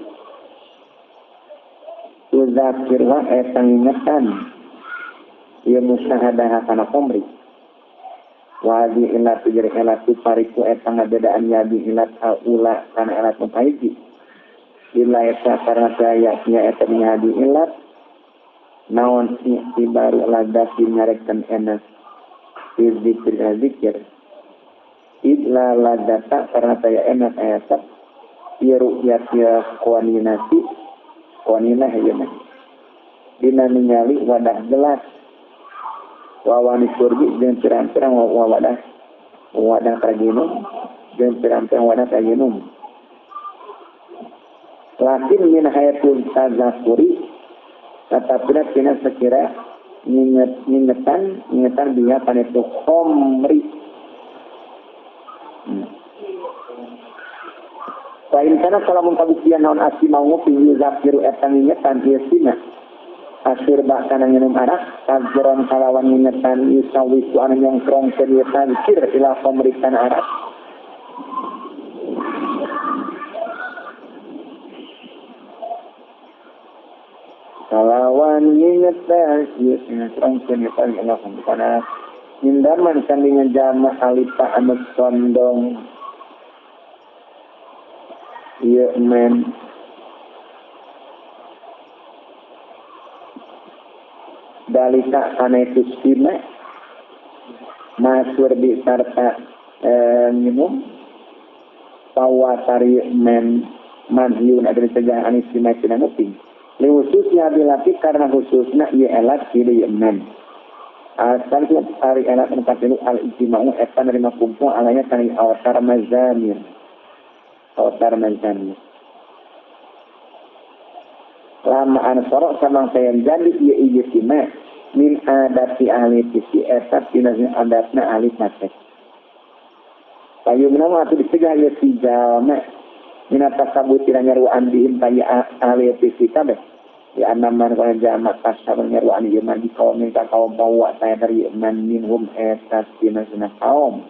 uzakirwa eta ngingetan ia musyahadah kana komri wadi ilat jari ilat pariku eta ngadedaan yadi ilat aula kana ilat mupaiji ila eta karena sayaknya eta nyadi ilat naon si baru ladasi nyarekan enas zikir illa ladata karena saya enas ayat ya ru'yat ya qaninati qaninah ya mah dina ningali wadah gelas wawani surgi jeung pirang-pirang wadah kaginum jeung pirang-pirang wadah kaginum lakin min hayatul tazakuri tetapi tina sekira ingetan dia kan itu komri Pain kana kalau mengkabuktian naon asli mau ngopi zakiru eta ngingetan ieu sina asir bakana nginum arak kajeron kalawan ngingetan yusawisu anu nyongkrong ke ieu tankir ila komrikan arak kalawan ngingetan ieu nyongkrong ke ieu tankir ila komrikan arak Indaman kandingan jama alita anu sondong ieu men dalika kana itu sima masur di sarta minum pawatari men madhiun ada cegah anis sima tina nguping li khususnya bilati karena khususna ieu elat ieu men asal itu hari elat tempat itu al-ijtima'u eta nerima kumpul alanya kani awtar mazamir lama ansoro sama saya jadi ia ijtima min adati ahli tisi eta tinazin adatna ahli patek payu menama atau dicegah ia si jalma minata kabut tiranya ru'an dihim kaya ahli tisi kabeh ya anaman kaya jama kasabang nyeruan iman di kaum minta kaum bawa saya dari iman minhum eta tinazin kaum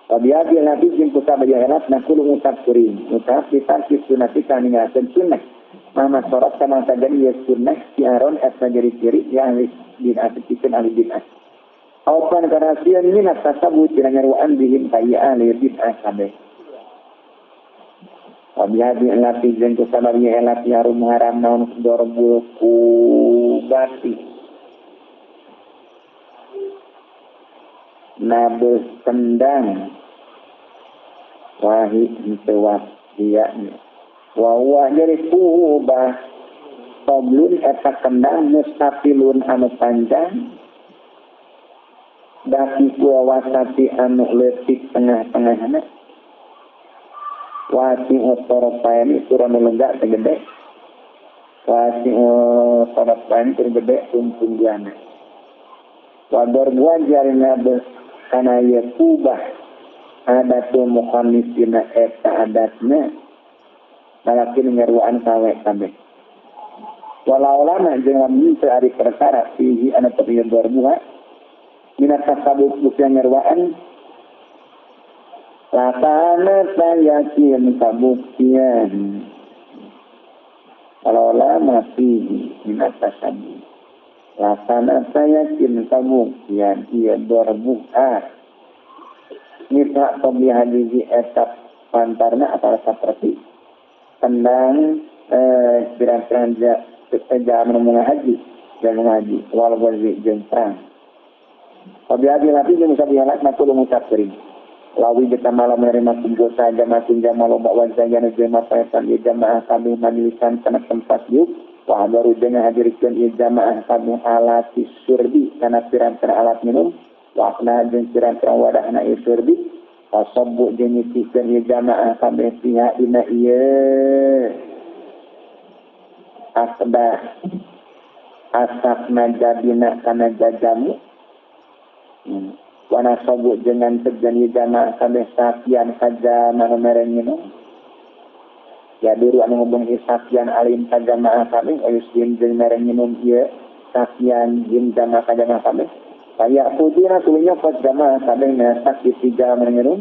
Wabiadi nabi jemput sabaya elat nakulu ngucap kuring ngucap kita sunati kaningasan sunnah mama sorot sama tajani ya sunnah siaron eta jadi ciri ya ahli bid'ah pikir ahli bid'ah aupan karasian minat tasabut tina nyaruan bihim kaya ahli bid'ah kabeh wabiadi nabi jemput sabaya elat harum haram naon dorbul kubati nabus tendang wahid mutawat dia wa jadi kubah toblun eta kendang mustafilun anu panjang daki kuawasati anu letik tengah-tengahna wasi otoropaini turun lenggak segede wasi otoropaini tergede tumpunggiana wador buan jari nabus kana ya kubah adatul mukhannifina eta adatna malakin ngeruan kawe kabeh walau lama jeung lamun teu ari perkara fihi ana teu berbuat minat tasabuk bukan nyerwaan lakana sayakin kabuktian kalau masih minat tasabuk lakana sayakin kabuktian ia dorbuka nisa tobi hadiji etap pantarna atau seperti tendang pirang-pirang jaman mengaji dan mengaji wal wazi jeung perang. Pabiadi nabi jeung sabianak makul ngucap kering. Lawi kita malam menerima kumpul saja makin jamaah loba wajahnya jemaah payatan di jamaah kami manilisan kana tempat yuk wa baru dengan hadirikeun ieu jamaah kami alat surbi kana pirang-pirang alat minum wa kana jeung pirang-pirang wadahna ieu surbi pasabbu jeung nyicikeun ieu jamaah kami pihak dina ieu asbah asap najabina kana jajamu wana sabuk dengan terjadi jamaah kabeh sakian saja mana mereng minum ya dulu anu ngomong sakian alim saja jamaah kabeh ayusin jeung mereng minum ieu sakian jin jamaah jamaah kabeh kaya putihna tulunya pas jamaah kabeh nasak tiga mereng minum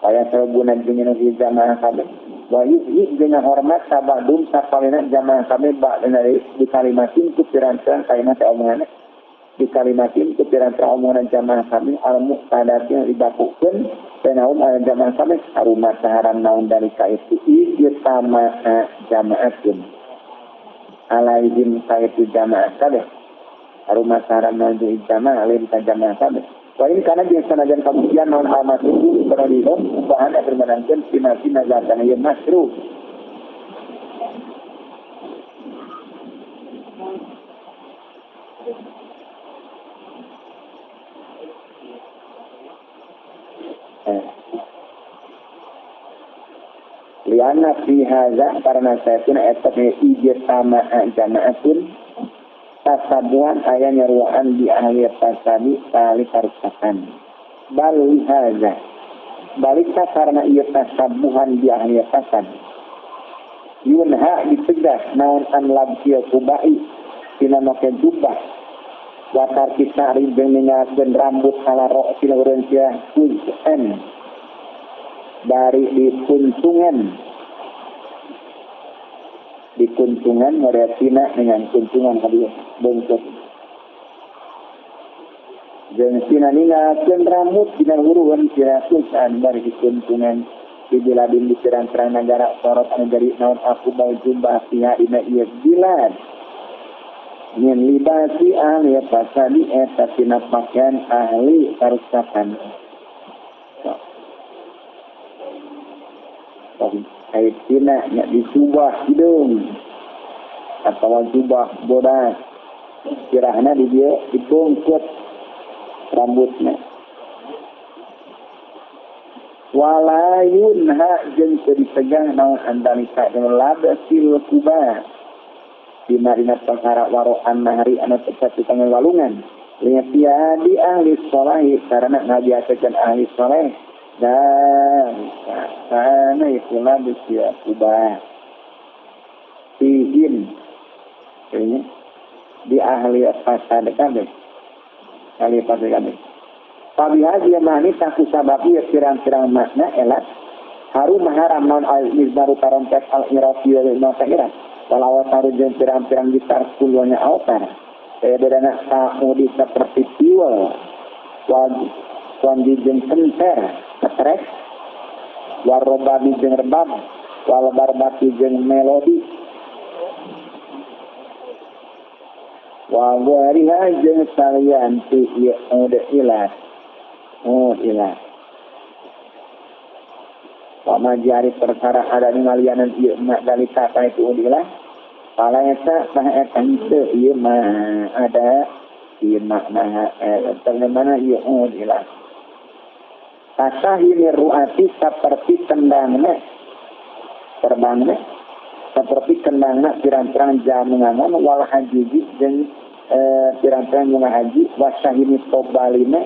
kaya sabuna jeung minum ieu jamaah kabeh wa yuzi jeung hormat sabadum sapalena jamaah kabeh bak dari di kalimatin ku piran-piran kalimat omongan di kalimatin ku pirang-pirang omongan jamaah kami al-muqtadatin dibakukeun penaum jamaah kami arumah saharan naun dari kaitu ieu sama jamaatkeun alaihim kaitu jamaah kabeh arumah saharan naun dari jamaah alaihim ka jamaah kabeh wa ini kana biasa najan kamudian naun amat itu beradilum bahan akan menangkeun sinasi nazatan ieu masruh liana fi hadza karena saya pun etapnya ijaz sama jamaatun tasabuhan aya nyeruaan di ahli tasabi kali karusakan bal hadza balika karena ieu tasabuhan di ahli tasab yunha dicegah naon an labsiya kubai tina make jubah watar kisari jeung ningalkeun rambut ala rokil urang sia kuzen dari dikuntungan ngeriatina dengan kuntungan kali bengkok jeung sina ningalkeun rambut dina huruan sia kuzen dari dikuntungan di biladin di pirang-pirang negara sorot anu jadi naon aku bau jubah sia dina ieu bilad min libasi ahli pasadi eta tina pakaian ahli karusakan aitina nya dijubah hidung atau jubah bodas kirahna di dia dibungkut rambutnya walayun jeung teu dipegang naon andalika dengan labasil kubah dina perkara waroan nahari anu tepat di tengah walungan liya di ahli sholahi karena ngabiasakeun ahli sholeh dan karena itulah bisa kubah fihin ini di ahli fasad kabeh ahli fasad kabeh pabihaji mani saku sababi pirang-pirang makna elat harum haram non al-mizbaru tarompet al-irafi wal-masairah walau taruh jeung pirang-pirang gitar kulonnya autar saya bedana samudi seperti tiwel wandi jeung kenter ketrek warobami jeung rebab wal barbati jeung melodi wa wariha jeung salian ti ieu ilah pamajari perkara ada ngalianan ieu mak dalika kana itu udilah palaeta saha eta henteu ieu mah ada ieu makna ternemana ieu udilah tasahini ru'ati seperti tendangna terbangna seperti kendangna pirang-pirang jamungan wal hajiji jeung pirang-pirang bunga haji wasahini tobalina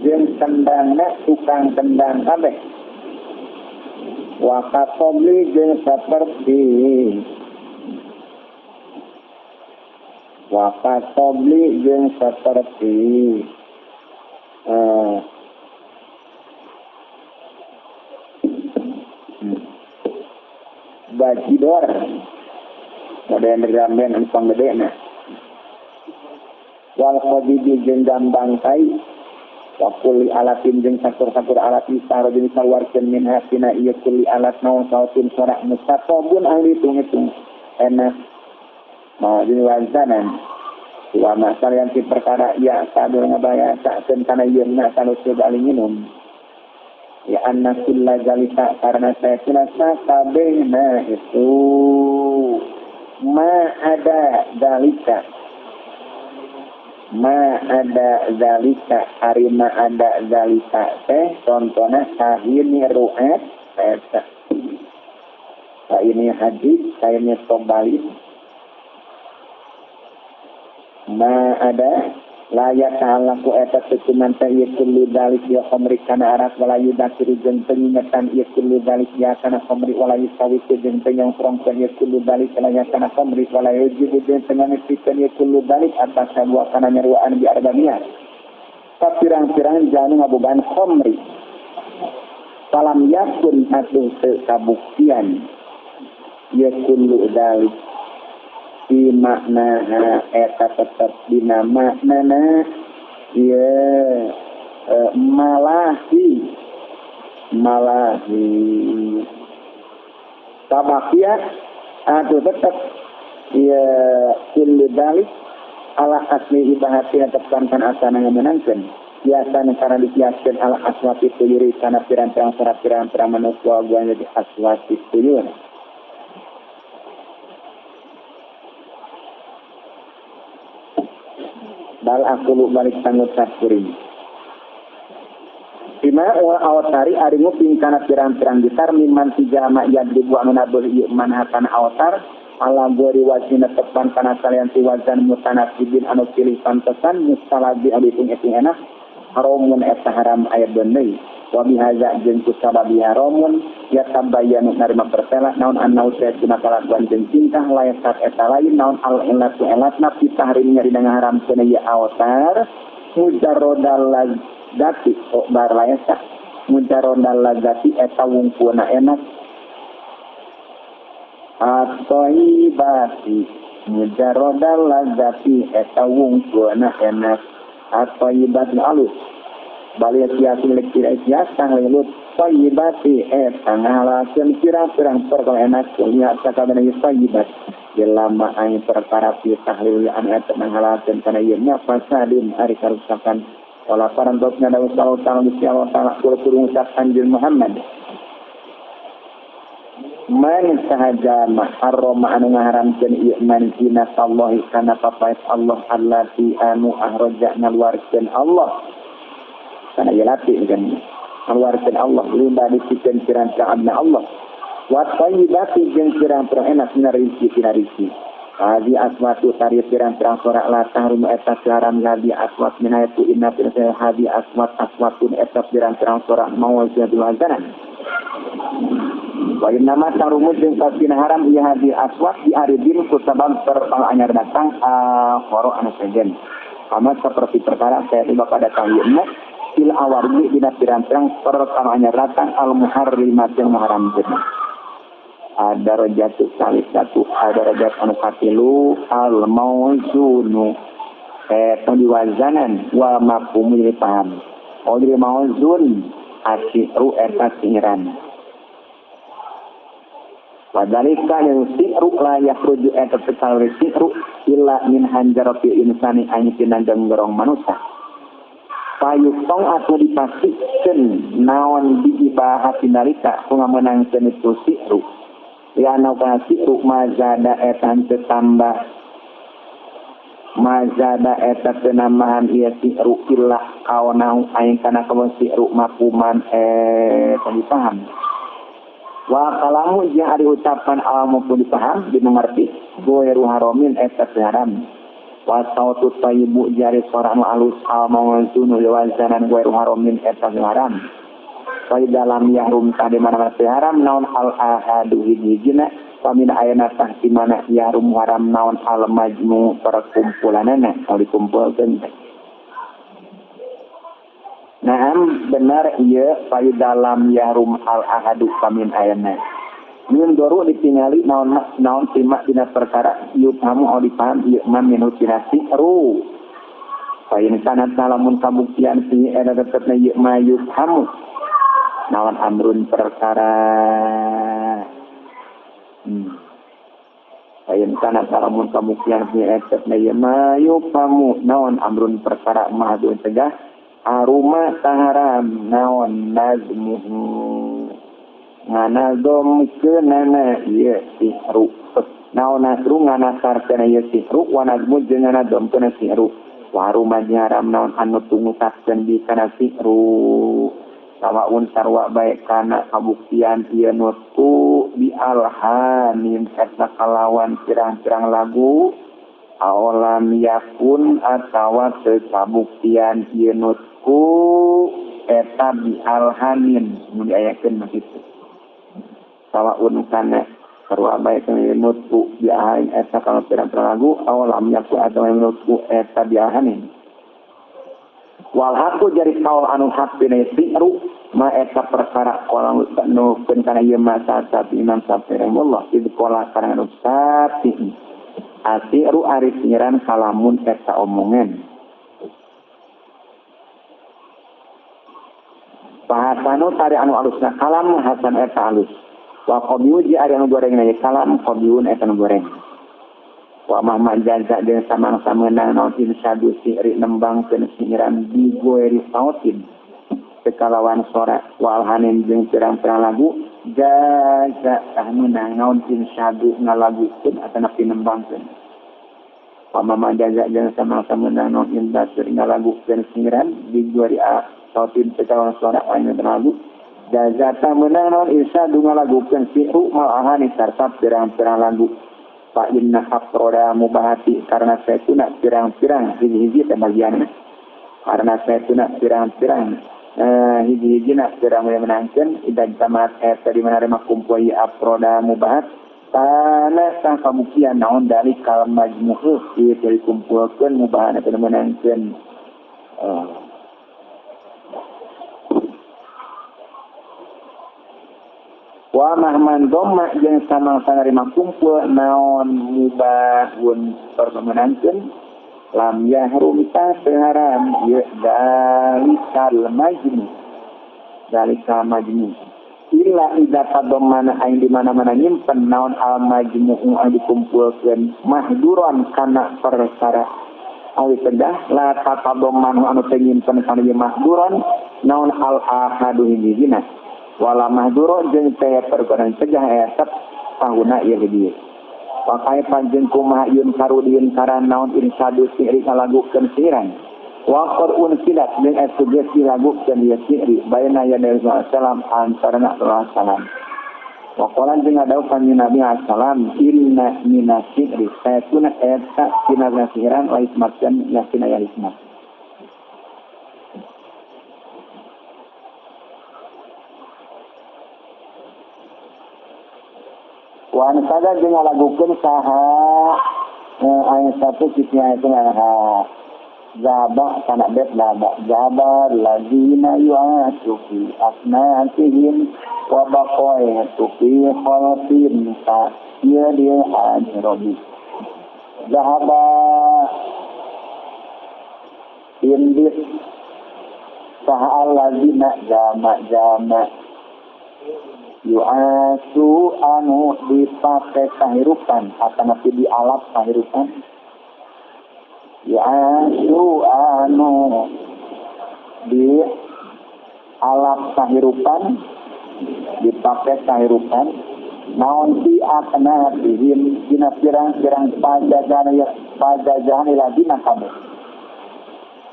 jeung tendangna tukang tendang kabeh wa katobli jeung seperti Wafat Tobli jeung seperti bajidor modern ramen anu panggedena wal qadidi jeung gambang kai wa kulli alatin jeung sakur-sakur alat isar jeung sawarkeun min hasina ieu kulli alat naon sautun sorak mustatobun ang ditung-itung enak mau diwazanan wa masal yang perkara ya sadul ngabayasakeun kana yeuna kalau sudah minum ya anna kulla zalika karena saya terasa kabehna itu ma ada zalika hari ma ada zalika teh contohna sahini ru'at eta ini hadis ini kembali ma ada layak ta'alaku eta tukuman ta'iya kullu dalik ya khomri kana arat walayu dakiru jeung pengingetan iya kullu dalik ya kana khomri walayu sawitu jeung penyang perongkan iya kullu dalik ya kana khomri walayu jibu jeung penganisikan iya kullu dalik atas sebuah kana nyeruaan di arbamiyah kapirang-pirang janu ngabogaan khomri salam yakun atuh kabuktian iya kullu dalik di makna eta tetap dina maknana ya malahi tabakia atau tetap ya kullu dalik ala asli ibahatina tekankan asana menangkan biasanya karena dikiaskan ala aswati tuyuri karena pirang-pirang pirang-pirang manusia gua jadi aswati tuyur bal aku balik tanggut sakuring Bima wa awtari ari nguping kana pirang-pirang gitar miman tijama yadribu anu nabuh ieu manhatana awtar ala gori wajina tepan kana kalian si wazan mutanasibin anu pilih pantesan mustalabi anu hitung enak haramun eta haram ayat beundeui wa bihaza jeung kusababi haramun ya tabayyanu narima persela naon annau saytuna kalakuan jeung cinta layak eta lain naon al ilatu elatna fi tahrim nyari dengan haram kana ya awtar mujarrodal ladzati bar layak mujarrodal ladzati eta wungkuna enak at-thayyibati mujarrodal ladzati eta wungkuna enak at-thayyibat alus balik kiasin lekir kiasan lelut thayyibati eta ngalakeun pirang-pirang perkara enak nya sakabehna thayyibat jelema aya perkara fi tahlil an eta ngalakeun kana ieu nya fasadin ari karusakan wala parantosna dawu sallallahu taala kulo ngucap anjeun Muhammad man sahaja maharrama anu ngaharamkeun ieu man zina sallahi kana papait Allah allati anu ahraja ngaluarkeun Allah kana yelati kan ngaluarkeun Allah limba disikeun pirang-pirang Allah wa thayyibati jeung pirang-pirang enak narizki rizki hadi aswatu tari pirang-pirang sorak latah rumah eta siaran hadi aswat minayatu inna pirang hadi aswatun eta pirang-pirang sorak mawazadul hazanan wa inna ma tarumud jeung kasina haram ieu hadi aswat di aridin kusabab terpanganyar datang khoro anu sejen sama seperti perkara saya tiba pada tahiyna il awardi dina pirang-pirang perpanganyar datang al muharrimat yang mengharamkeun ada rajatu salis satu ada rajat anu katilu al mauzunu eta diwazanan wa mafhum dipaham jadi mauzun asyiru eta sihiran wadalika yang sihiru la yakhruju eta tekal sihiru illa min hanjarati insani anyitin gerong manusia payutong atau dipastikan naon diibahati nalika pengamenangkeun itu sihiru ya naukasi mazada etan tetambah mazada eta penambahan ia si'ru illah kawanau aing kana kawan si'ru makuman dipaham wa kalamu jeung ari ucapan alamu pun dipaham dimengerti goeru haramin eta haram wa sautu tayyibu jari suara anu alus al mawzunu wazanan goeru haramin eta haram Fai dalam yahrum tadi mana haram naon al ahadu hijina pamin ayana tah di mana yahrum haram naon al majmu perkumpulanana kalau dikumpulkeun. Naam benar ieu pada dalam yahrum al ahadu pamin ayana. Mun doru ditingali naon simak dina perkara ieu kamu au dipaham ieu man minut dina siru. Payin kana salamun kabuktian si ada tetepna ieu mayuk kamu. Naon amrun perkara Payin kana salamun kabuktian si tetepna ieu mayuk kamu. Naon amrun perkara mahdun tegah aruma taharam naon nazmuhu nganazom keunana ieu sihru. Naon nasru nganasarkeun ieu sihru wa nazmu jeung nganazom keun sihru. Waruma haram naon anu tungutakeun di kana sihru. Sawaun sarwa bae kana kabuktian ieu nutku bi alhanin eta kalawan pirang-pirang lagu awalam yakun atawa kabuktian ieu nutku eta bi alhanin mun diayakeun begitu. Sawaun kana sarwa bae kana ieu nutku bi alhanin eta kana pirang-pirang lagu awalam yakun atawa nutku eta bi alhanin. Wal haqqu jari kaul anu hak dina siru ma eta perkara qaul nu kana ieu masa sapi Imam Syafi'i rahimahullah id qala kana anu Syafi'i asiru ari pengiran kalamun eta omongan bahasanu tari anu alusna kalam hasan eta alus wa qabiu ji ari anu gorengna kalam qabiun eta anu goreng wa mahmad jaza jeung samang-samang naon insadu si'ri nembangkeun singiran di goeri sautin sekalawan sora wal hanin jeung pirang-pirang lagu jaza menang naon insadu ngalagukeun atawa pinembangkeun wa mahmad jaza jeung samang-samang naon insadu ngalagukeun singiran di goeri sautin sekalawan sora anu lagu jaza menang naon insadu ngalagukeun si'ru mal hanin sarta pirang-pirang lagu fa inna haqroda mubahati karena saya tuna pirang-pirang hiji-hiji bagianna karena saya tuna pirang-pirang hiji-hiji nak pirang menangkeun idan tamat eta di mana remah kumpul afroda mubahat kana sang kabuktian naon dari kalam majmuh ieu dikumpulkeun mubahan eta menangkeun wa mahman dhamma jeung samang sangarima kumpul naon mubahun permenangkeun lam yahrum ta haram ya dalikal majmu illa idza tadammana ain di mana-mana nyimpen naon al majmu anu dikumpulkeun mahduran kana perkara awi pedah la tadammana anu teu nyimpen kana mahduran naon al ahadu hijina wala mahduro jeung teh perkara cegah eta panguna ieu di pakai panjeun kumaha yun karudin karan naon insadu si'ri ngalagukeun siran wa qur'un silat jeung sugesti lagukeun ieu si'ri baina ya Nabi sallallahu antarana sallam wa qala jeung adaw kanjeng Nabi sallam inna minas si'ri saytuna eta tina siran wa ismatkan yakin ya ismat wan sada jeung ngalagukeun saha ayat 1 sisi ayat ha zaba kana bet zaba zaba ladina yu'atu fi asnatihim wa baqayatu fi khalfin fa dia ajrobi zahaba indis saha ladina jama yu'asu anu dipakai kahirupan atau nanti dialap kahirupan yu'asu anu dialap kahirupan dipakai kahirupan naon di akna dihim dina pirang-pirang pajajahan ladina kamu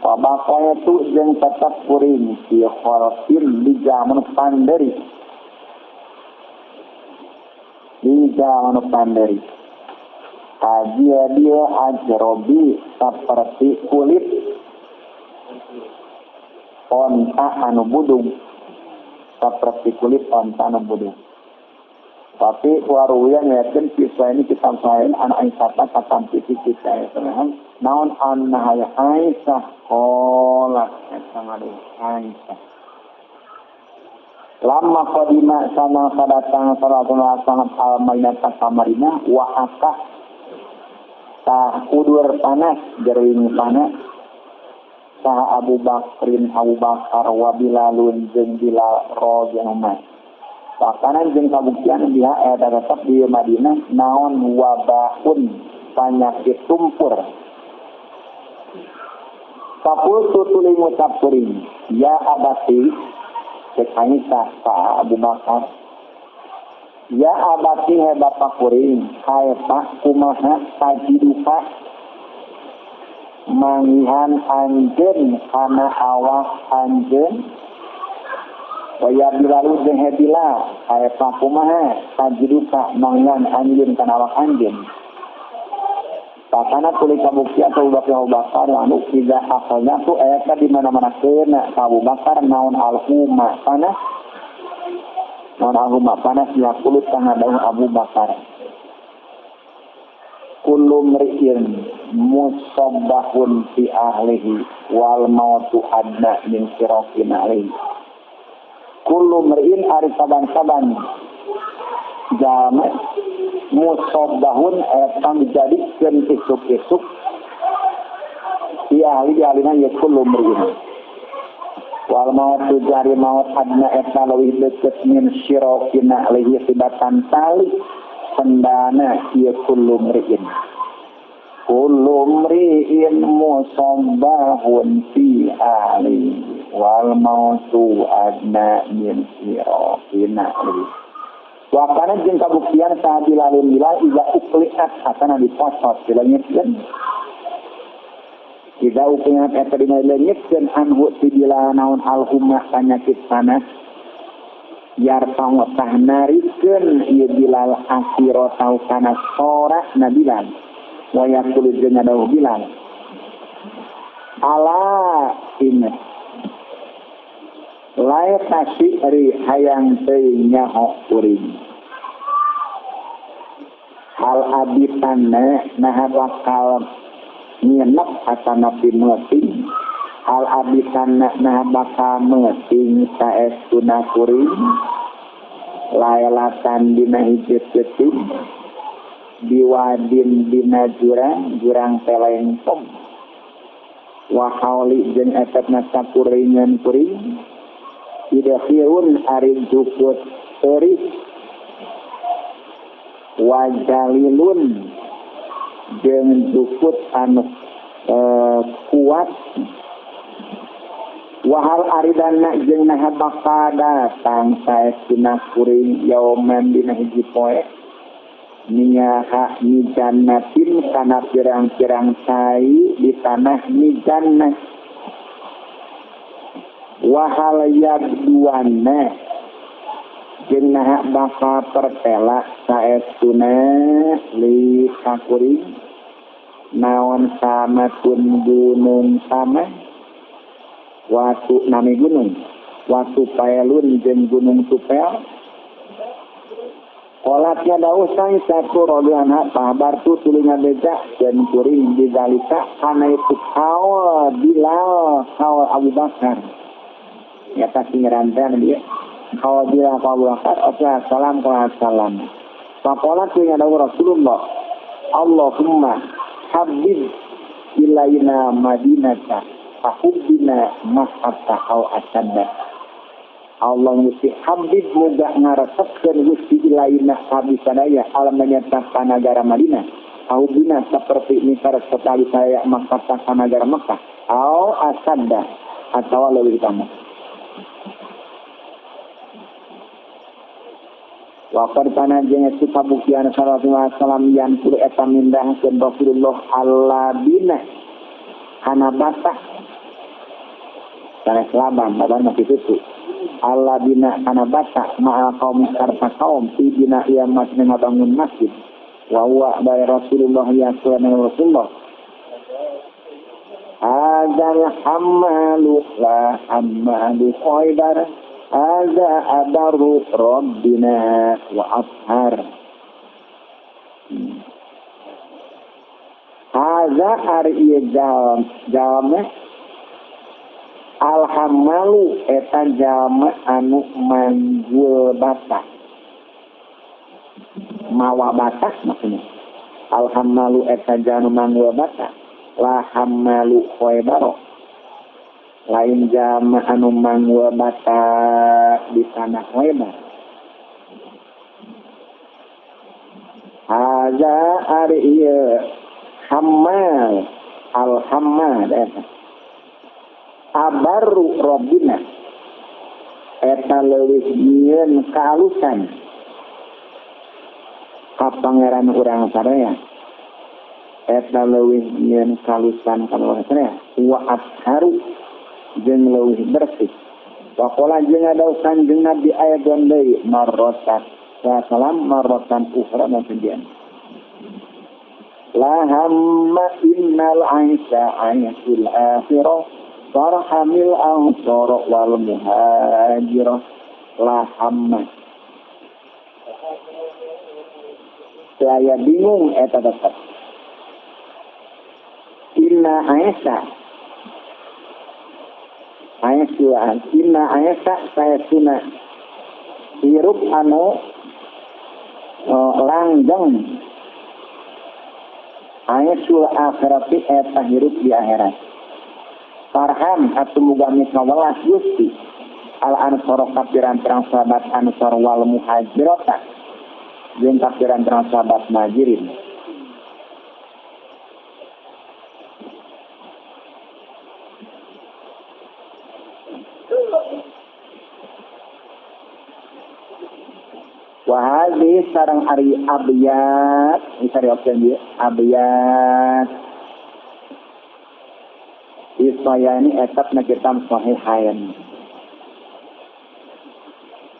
wabakaya tu jeung tetap kuring si kholfin di zaman panderi dia ajrobi seperti kulit onta anu budung seperti kulit onta anu budung Tapi waruyan yakin kisah ini kita lain anak Aisyah kata sisi kita sebenarnya naon anna Aisyah qolat sama Aisyah lama qadima sama sadatang sallallahu alaihi al-Madinah Madinah wa akah ta udur panas gering panas sah Abu Bakar wa Bilalun jeung Bilal radhiyallahu Pakanan jeung kabuktian dia tetap di Madinah naon wabahun penyakit tumpur. Kapul tutuli ngucap kuring, ya abati, cek Aisyah ka Abu Bakar. Ya abati he bapak kuring, hai pak kumaha sajiduka mangihan anjeun kana awak anjeun. Waya Bilalu jeung Bilal aya pakumaha sajiduka mangan anjeun kana awak anjeun. Pakana tuluy kabukti atau Abu Bakar anu tidak asalnya tu eta di mana-mana keuna Abu Bakar naon al-huma panas. Naon al-huma panas ya kulit kana dawuh Abu Bakar. Kullu mri'in musabbahun fi ahlihi wal mautu adna min sirafin alaihi. Kullu mri'in ari saban-saban jalma musabbahun eta dijadikeun isuk-isuk ya alina ya kullu mri'in wal mautu jari maut adna eta leuwih deukeut min syirafina alaihi sibatan tali pendana ya kullu mri'in musabbahun fi ahlihi wal mautu adna min sirafina alaihi. Wakana jeung kabuktian sabilalun bilal iza ukliat asana diposot dilengitkeun. Iza ukliat eta dilengitkeun anhu tidila naon al-humma panyakit panas. Yartau tahnarikeun ieu Bilal asiro tau kana sora na Bilal. Wa yaqulu jeung dawuh Bilal. Ala inna lae tasiri hayang teuing nyaho kuring hal abitanna nah bakal nyenep atana pimeuting hal abitanna nah bakal meuting saestuna kuring laelatan dina hiji peuting diwadin dina jurang telengpom wa hauli jeung etepna sakuringan kuring idahirun ari jukut eris wajalilun jeung jukut anu kuat wahal aridana jeung naha bakal datang saestuna kuring yauman dina hiji poe niyaha mijannatin kana pirang-pirang sai di tanah mijannah wahal yabduanna jeung naha bakal pertela saestuna li kakuring naon samatun gunung sama watu nami gunung watu paelun jeung gunung tupel Kolatnya dawuh sang satu rodoana pabar tu tulingan beja dan kuring di dalika kana itu kawal Bilal kawal Abu Bakar ya kasih ngerantan dia kawal Bilal kawal Abu Bakar Assalamualaikum pakola tulingan dawuh Rasulullah Allahumma habib ilaina madinata fahubbina mas'ata au asadda Allah Gusti Habib muga ngaresepkeun Gusti ilaina habisadaya alam menyatakan negara Madinah. Haubina seperti misal sekali saya makatakan negara Makkah. Au asadda atau lebih utama. Waqad kana jeung suka buktian sallallahu alaihi wasallam yang kudu eta mindahkeun Rasulullah allabina kana batah kana laban masih tutup. Allah bina kana bata ma'al kaum sarta kaum fi bina ia masjid ngabangun masjid wa huwa by Rasulullah ya sallallahu Rasulullah azal hammalu la hammalu qaidar Hadza adaru rabbina wa ashar. Hadza ari jalma alhamalu eta jalma anu manggul bata. Mawa bata maksudnya. Alhamalu eta jalma manggul bata. La hamalu khoybaro. Lain jalma anu manggul bata di tanah Khaybar. Hadza ari ieu hammal al-hammal eta abaru robbina eta leuwih nyieun kaalusan ka pangeran urang sadaya eta leuwih nyieun kaalusan ka urang sadaya wa atharu jeung leuwih bersih waqala jeung ngadaukan jeung Nabi aya deui marrotan wa salam marrotan ukhra nabiyan la hamma innal aisha ayatul akhirah farhamil ansar wal muhajirah la hamma saya bingung eta tetep inna aisha saya tuna hirup anu langgeng ayatul akhirati eta hirup di akhirat. Farham atuh muga mikawelas Gusti al ansor kapiran-pirang sahabat ansor wal muhajirata jeung kapiran-pirang sahabat muhajirin. Wahadi sarang ari abiyat, cari opsi dia abiyat. Isaya ini etap nakitam sahihain.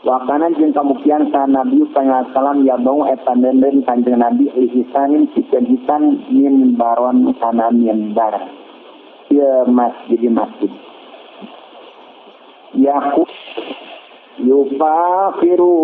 Wakanan jeung kamuktian sa Nabi sallallahu ya bau eta denden kanjeng Nabi lihisanin pikeun hisan min baron kana minbar. Ieu masjid. Yaqu yufakiru